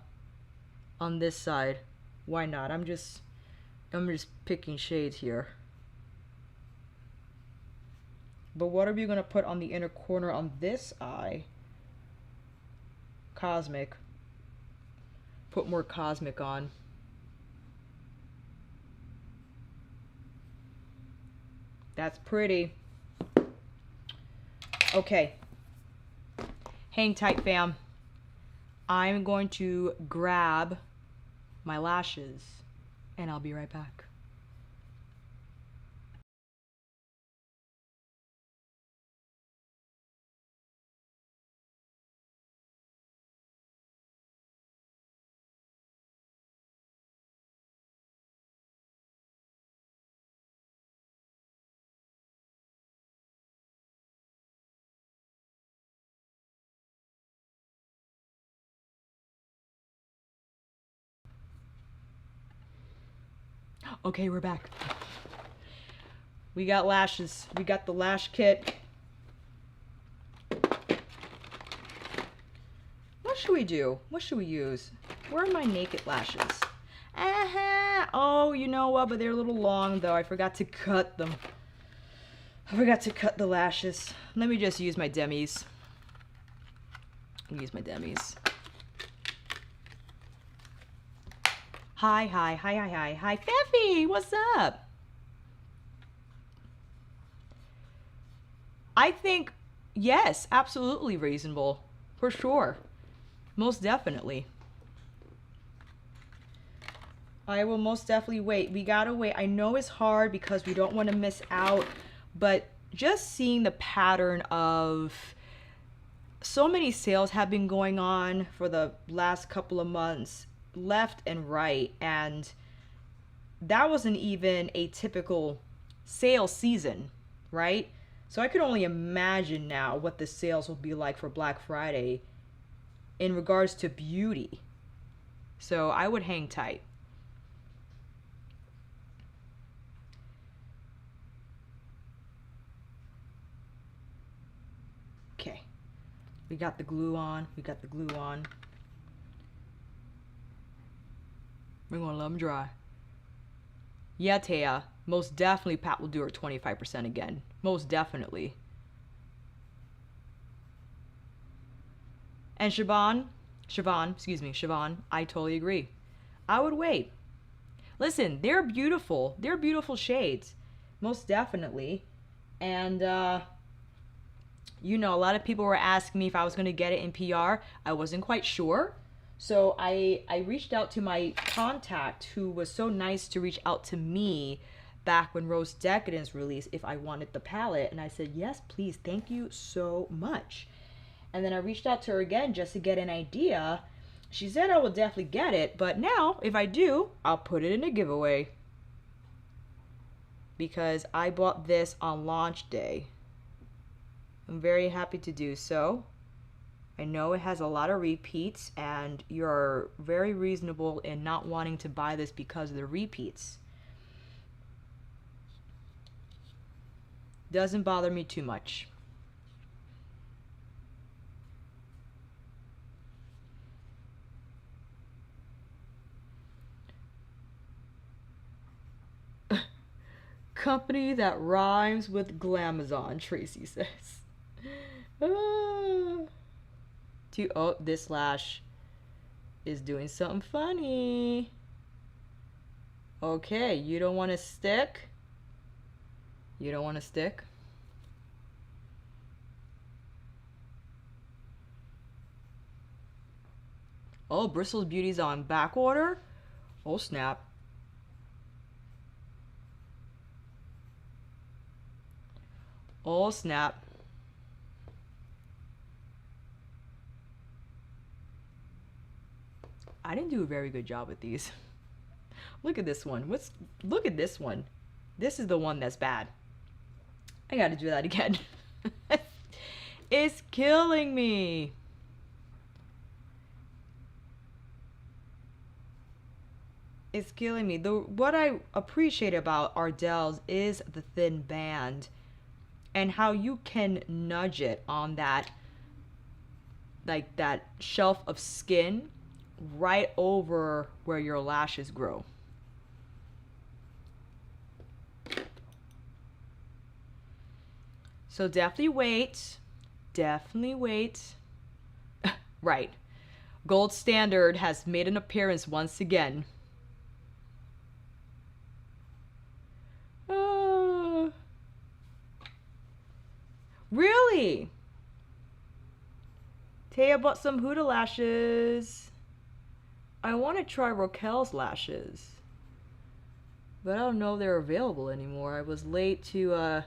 on this side. Why not? I'm just picking shades here. But what are we going to put on the inner corner on this eye? Cosmic. Put more Cosmic on. That's pretty. Okay. Hang tight, fam. I'm going to grab my lashes and I'll be right back. Okay, we're back. We got lashes. We got the lash kit. What should we do? What should we use? Where are my naked lashes? Oh, you know what? But they're a little long, though. I forgot to cut them. I forgot to cut the lashes. Let me just use my demis. Use my demis. Hi, Feffy, what's up? I think, yes, absolutely reasonable. For sure. Most definitely. I will most definitely wait. We gotta wait. I know it's hard because we don't want to miss out, but just seeing the pattern of so many sales have been going on for the last couple of months, left and right, and that wasn't even a typical sale season, right? So I could only imagine now what the sales will be like for Black Friday in regards to beauty. So I would hang tight. Okay, we got the glue on. We got the glue on. We're gonna let them dry. Yeah, Taya. Most definitely Pat will do her 25% again. Most definitely. And Siobhan, I totally agree. I would wait. Listen, they're beautiful. They're beautiful shades. Most definitely. And, you know, a lot of people were asking me if I was going to get it in PR. I wasn't quite sure. So I reached out to my contact who was so nice to reach out to me back when Rose Decadence released if I wanted the palette. And I said, yes, please. Thank you so much. And then I reached out to her again just to get an idea. She said I will definitely get it. But now, if I do, I'll put it in a giveaway. Because I bought this on launch day. I'm very happy to do so. I know it has a lot of repeats, and you're very reasonable in not wanting to buy this because of the repeats. Doesn't bother me too much. Company that rhymes with Glamazon, Tracy says. Oh, this lash is doing something funny. Okay, you don't want to stick? You don't want to stick? Oh, Bristles Beauty's on back order? Oh, snap. Oh, snap. I didn't do a very good job with these. Look at this one. Look at this one. This is the one that's bad. I gotta do that again. It's killing me. It's killing me. What I appreciate about Ardell's is the thin band and how you can nudge it on that, like that shelf of skin right over where your lashes grow. So definitely wait. Definitely wait. Right. Gold Standard has made an appearance once again. Really? Taya bought some Huda lashes. I want to try Raquel's lashes, but I don't know if they're available anymore. I was late to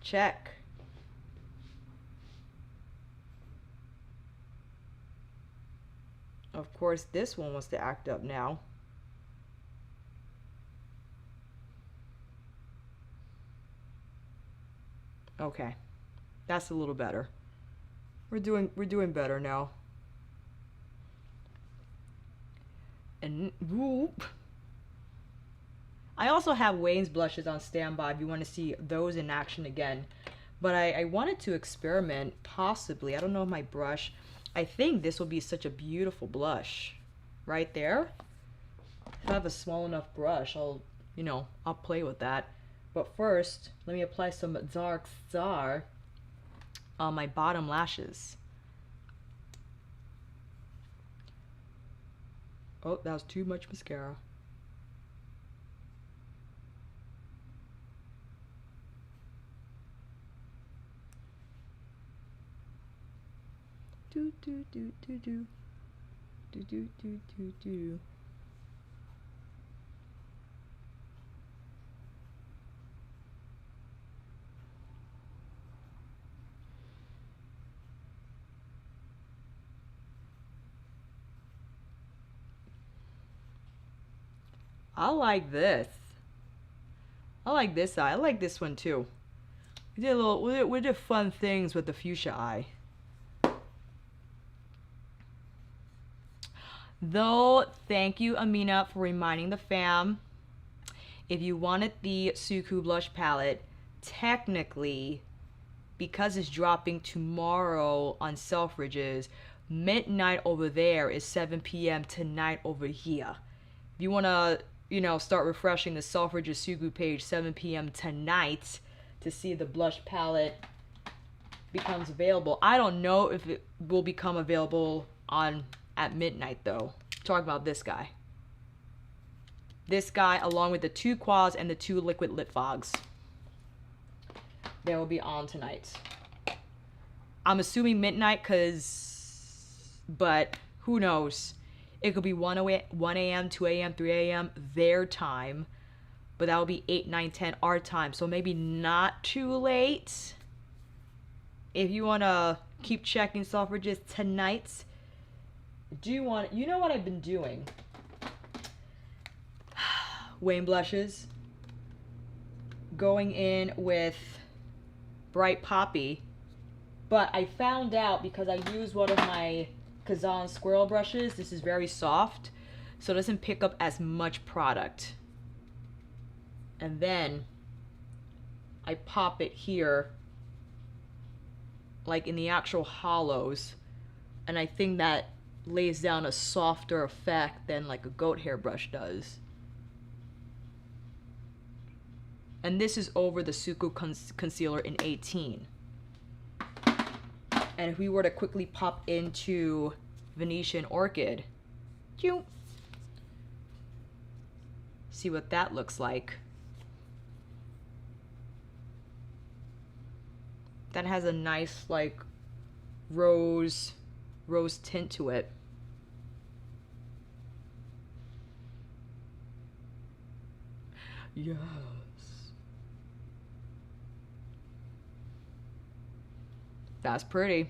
check. Of course, this one wants to act up now. Okay, that's a little better. We're doing better now. And whoop. I also have Wayne's blushes on standby if you want to see those in action again. But I wanted to experiment, possibly. I don't know if my brush. I think this will be such a beautiful blush. Right there. If I have a small enough brush, I'll play with that. But first, let me apply some Dark Star on my bottom lashes. Oh, that was too much mascara. Do do do do do do do do do do. I like this. I like this eye. I like this one too. We did we did fun things with the fuchsia eye. Though, thank you, Amina, for reminding the fam. If you wanted the Suku blush palette, technically, because it's dropping tomorrow on Selfridges, midnight over there is 7 p.m. tonight over here. If you want to, start refreshing the Selfridges Suku page 7 p.m. tonight to see the blush palette becomes available. I don't know if it will become available at midnight though. Talk about this guy. This guy along with the 2 quads and the 2 liquid lip fogs. They will be on tonight. I'm assuming midnight but who knows? It could be 1 a.m., 2 a.m., 3 a.m. their time. But that will be 8, 9, 10 our time. So maybe not too late. If you want to keep checking Selfridges tonight, you know what I've been doing? Wayne blushes. Going in with Bright Poppy. But I found out because I used one of my Kazan Squirrel brushes. This is very soft, so it doesn't pick up as much product. And then I pop it here, like in the actual hollows. And I think that lays down a softer effect than like a goat hair brush does. And this is over the Suku concealer in 18. And if we were to quickly pop into Venetian Orchid, see what that looks like. That has a nice like rose tint to it. Yes. That's pretty.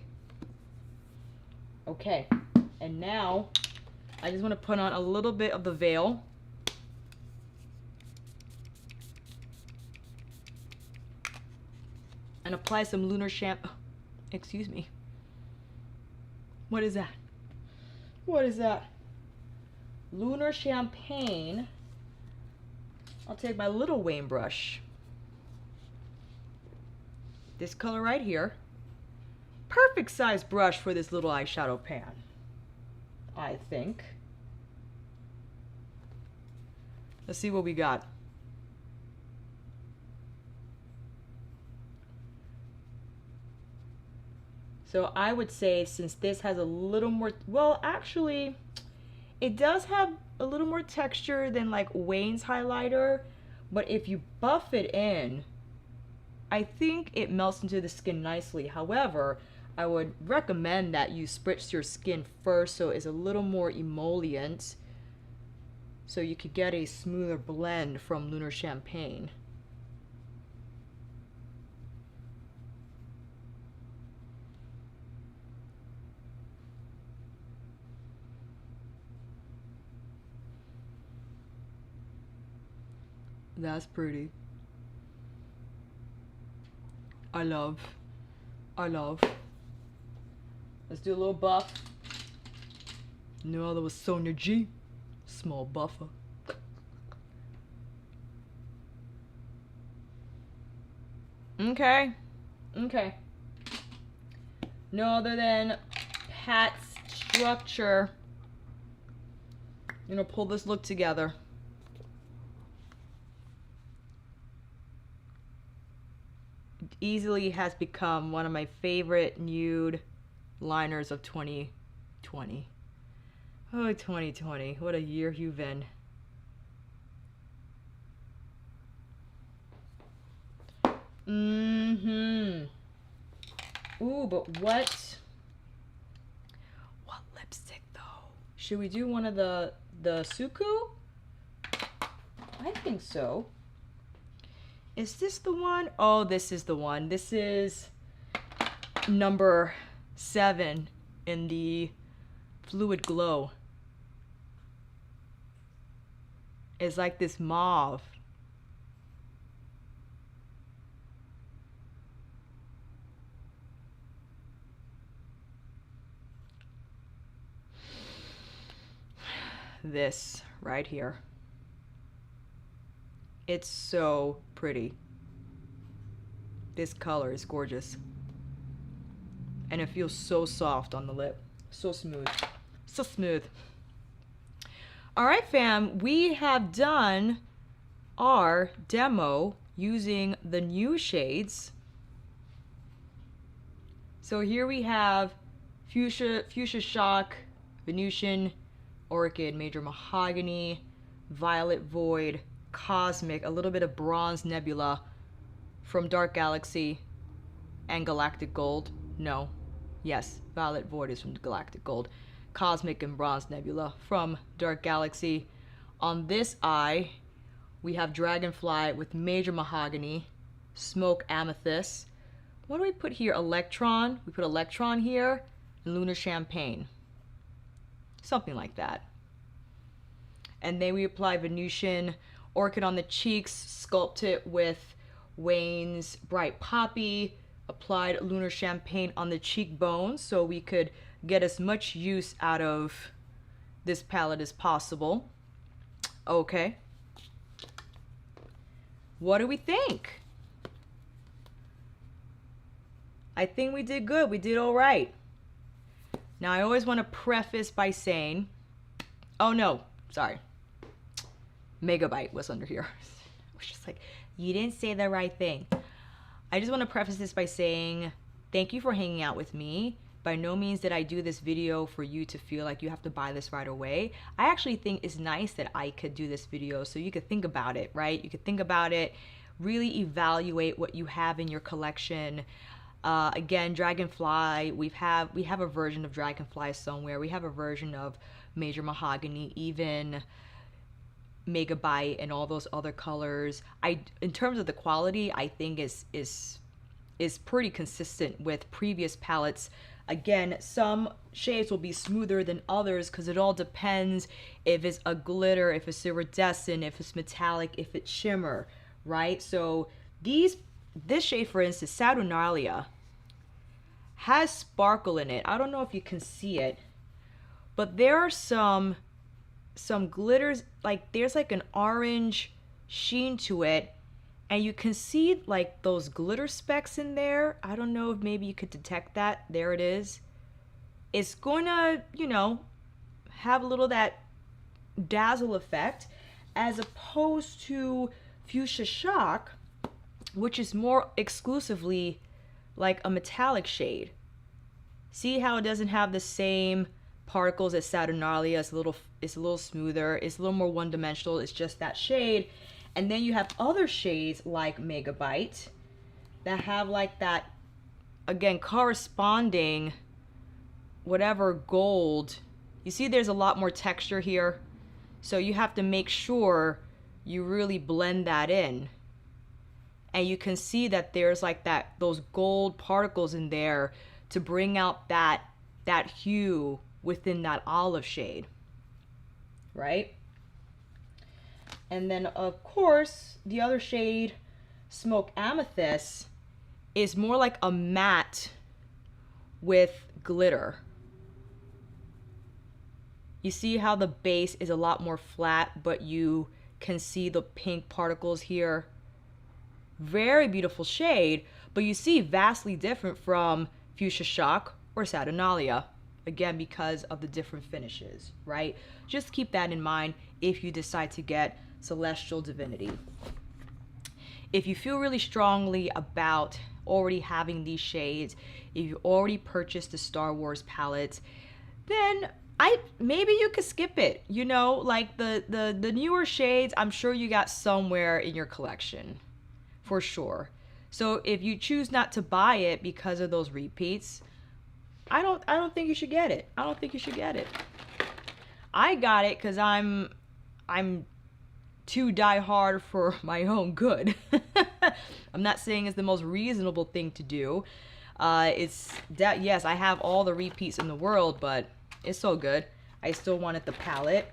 Okay, and now I just want to put on a little bit of the veil. And apply some lunar shampoo. Excuse me. What is that? What is that? Lunar Champagne. I'll take my little Wayne brush. This color right here. Perfect size brush for this little eyeshadow pan, I think. Let's see what we got. So I would say, since this has a little more, well, actually, it does have a little more texture than like Wayne's highlighter, but if you buff it in, I think it melts into the skin nicely. However, I would recommend that you spritz your skin first so it's a little more emollient, so you could get a smoother blend from Lunar Champagne. That's pretty. I love. Let's do a little buff. No, that was Sonia G. Small buffer. Okay. No other than Pat's structure. I'm gonna pull this look together. Easily has become one of my favorite nude liners of 2020. Oh, 2020, what a year you've been. Ooh, but what lipstick though? Should we do one of the Suku? I think so. Is this the one? Oh, this is the one. This is number 7 in the Fluid Glow. It's like this mauve. This right here. It's so pretty. This color is gorgeous. And it feels so soft on the lip. So smooth. So smooth. Alright fam, we have done our demo using the new shades. So here we have Fuchsia Shock, Venusian, Orchid, Major Mahogany, Violet Void, Cosmic, a little bit of Bronze Nebula from Dark Galaxy, and Galactic Gold. No. Yes, Violet Void is from Galactic Gold. Cosmic and Bronze Nebula from Dark Galaxy. On this eye, we have Dragonfly with Major Mahogany, Smoke Amethyst. What do we put here? Electron. We put Electron here, and Lunar Champagne. Something like that. And then we apply Venusian, Orchid on the cheeks, sculpt it with Wayne's Bright Poppy, applied Lunar Champagne on the cheekbones so we could get as much use out of this palette as possible. Okay. What do we think? I think we did good. We did all right. Now I always want to preface by saying, oh no, sorry. Megabyte was under here. I was just like, you didn't say the right thing. I just want to preface this by saying thank you for hanging out with me. By no means did I do this video for you to feel like you have to buy this right away. I actually think it's nice that I could do this video so you could think about it, right? You could think about it, really evaluate what you have in your collection. Again, Dragonfly, we have a version of Dragonfly somewhere. We have a version of Major Mahogany, even Megabyte and all those other colors. In terms of the quality, I think is pretty consistent with previous palettes. Again, some shades will be smoother than others because it all depends if it's a glitter, if it's iridescent, if it's metallic, if it's shimmer, right? So this shade, for instance, Saturnalia, has sparkle in it. I don't know if you can see it, but there are some some glitters, like there's like an orange sheen to it, and you can see like those glitter specks in there. I don't know if maybe you could detect that. There it is. It's going to, you know, have a little that dazzle effect, as opposed to Fuchsia Shock, which is more exclusively like a metallic shade. See how it doesn't have the same particles as Saturnalia? It's a little smoother. It's a little more one-dimensional. It's just that shade. And then you have other shades like Megabyte that have like that, again, corresponding whatever gold. You see there's a lot more texture here. So you have to make sure you really blend that in. And you can see that there's like those gold particles in there to bring out that hue within that olive shade, right? And then of course, the other shade, Smoke Amethyst, is more like a matte with glitter. You see how the base is a lot more flat, but you can see the pink particles here. Very beautiful shade, but you see vastly different from Fuchsia Shock or Saturnalia. Again, because of the different finishes, right? Just keep that in mind if you decide to get Celestial Divinity. If you feel really strongly about already having these shades, if you already purchased the Star Wars palettes, then maybe you could skip it. You know, like the newer shades, I'm sure you got somewhere in your collection, for sure. So if you choose not to buy it because of those repeats, I don't think you should get it. I don't think you should get it. I got it because I'm too die hard for my own good. I'm not saying it's the most reasonable thing to do. Yes, I have all the repeats in the world, but it's so good. I still wanted the palette.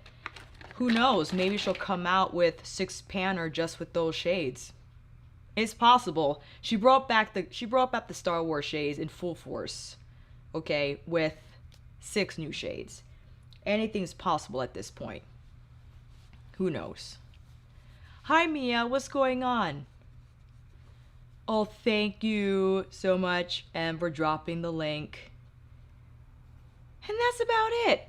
Who knows? Maybe she'll come out with 6-panner just with those shades. It's possible. She brought back the Star Wars shades in full force. Okay, with 6 new shades. Anything's possible at this point. Who knows? Hi Mia, what's going on? Oh, thank you so much, and for dropping the link. And that's about it.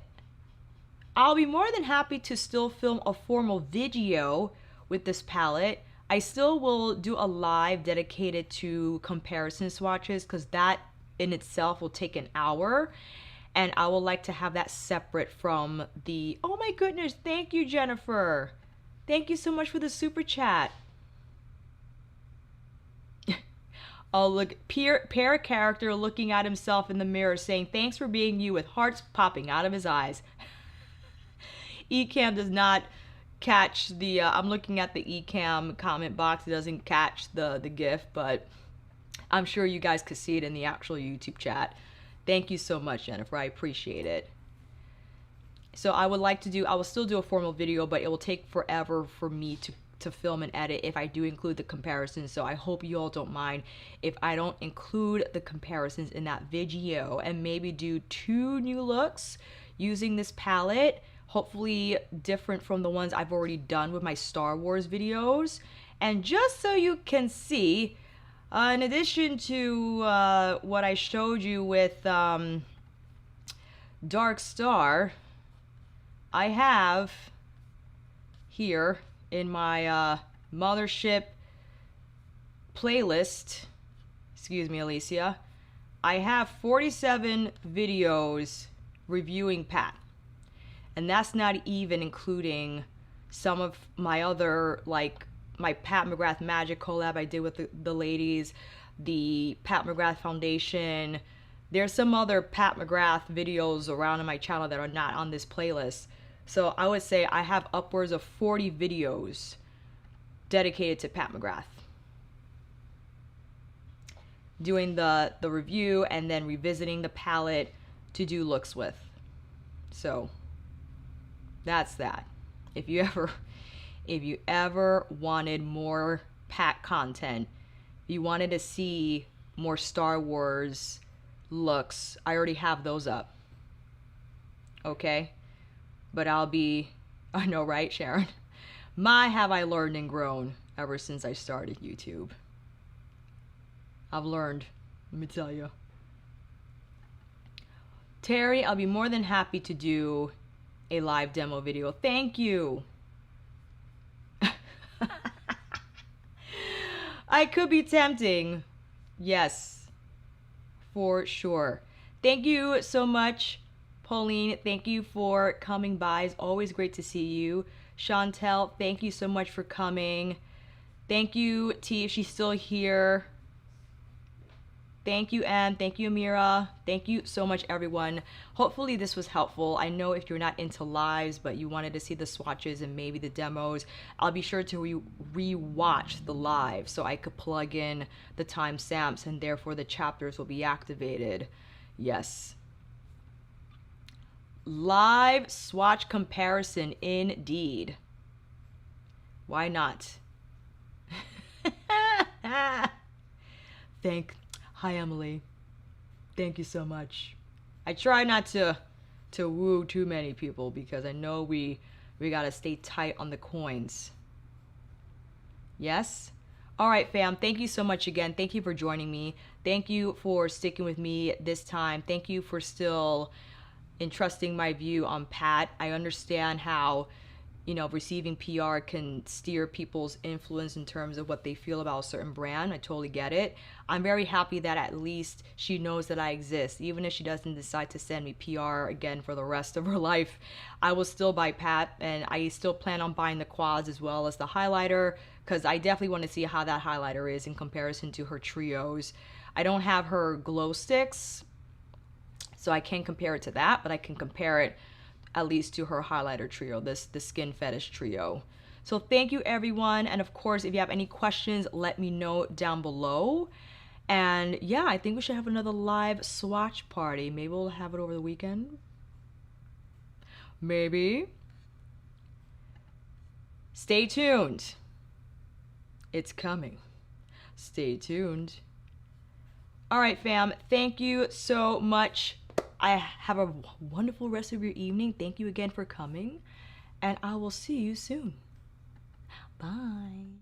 I'll be more than happy to still film a formal video with this palette. I still will do a live dedicated to comparison swatches, because that in itself will take an hour, and I would like to have that separate from the, oh my goodness, thank you, Jennifer. Thank you so much for the super chat. Oh, look, pair character looking at himself in the mirror saying, thanks for being you, with hearts popping out of his eyes. Ecamm does not catch the, I'm looking at the Ecamm comment box. It doesn't catch the GIF, but I'm sure you guys could see it in the actual YouTube chat. Thank you so much, Jennifer. I appreciate it. So I will still do a formal video, but it will take forever for me to film and edit if I do include the comparisons. So I hope you all don't mind if I don't include the comparisons in that video, and maybe do 2 new looks using this palette, hopefully different from the ones I've already done with my Star Wars videos. And just so you can see, in addition to what I showed you with Dark Star, I have here in my Mothership playlist, excuse me, Alicia, I have 47 videos reviewing Pat. And that's not even including some of my other, like my Pat McGrath Magic collab I did with the ladies, the Pat McGrath Foundation. There's some other Pat McGrath videos around on my channel that are not on this playlist. So I would say I have upwards of 40 videos dedicated to Pat McGrath, doing the review and then revisiting the palette to do looks with. So that's that. If you ever wanted more Pat content, if you wanted to see more Star Wars looks, I already have those up. Okay? But I'll be I know, right, Sharon? My, have I learned and grown ever since I started YouTube. I've learned, let me tell you. Terry, I'll be more than happy to do a live demo video. Thank you. I could be tempting. Yes, for sure. Thank you so much, Pauline. Thank you for coming by. It's always great to see you. Chantel, thank you so much for coming. Thank you, T, if she's still here. Thank you, Em. Thank you, Amira. Thank you so much, everyone. Hopefully this was helpful. I know if you're not into lives, but you wanted to see the swatches and maybe the demos, I'll be sure to re-watch the live so I could plug in the timestamps and therefore the chapters will be activated. Yes. Live swatch comparison indeed. Why not? Hi, Emily. Thank you so much. I try not to woo too many people because I know we gotta stay tight on the coins. Yes? All right, fam. Thank you so much again. Thank you for joining me. Thank you for sticking with me this time. Thank you for still entrusting my view on Pat. I understand how, you know, receiving PR can steer people's influence in terms of what they feel about a certain brand. I totally get it. I'm very happy that at least she knows that I exist. Even if she doesn't decide to send me PR again for the rest of her life, I will still buy Pat, and I still plan on buying the quads as well as the highlighter, because I definitely want to see how that highlighter is in comparison to her trios. I don't have her glow sticks, so I can't compare it to that, but I can compare it at least to her highlighter trio, the Skin Fetish trio. So thank you, everyone. And of course, if you have any questions, let me know down below. And yeah, I think we should have another live swatch party. Maybe we'll have it over the weekend. Maybe. Stay tuned. It's coming. Stay tuned. All right, fam. Thank you so much. I have a wonderful rest of your evening. Thank you again for coming, and I will see you soon. Bye.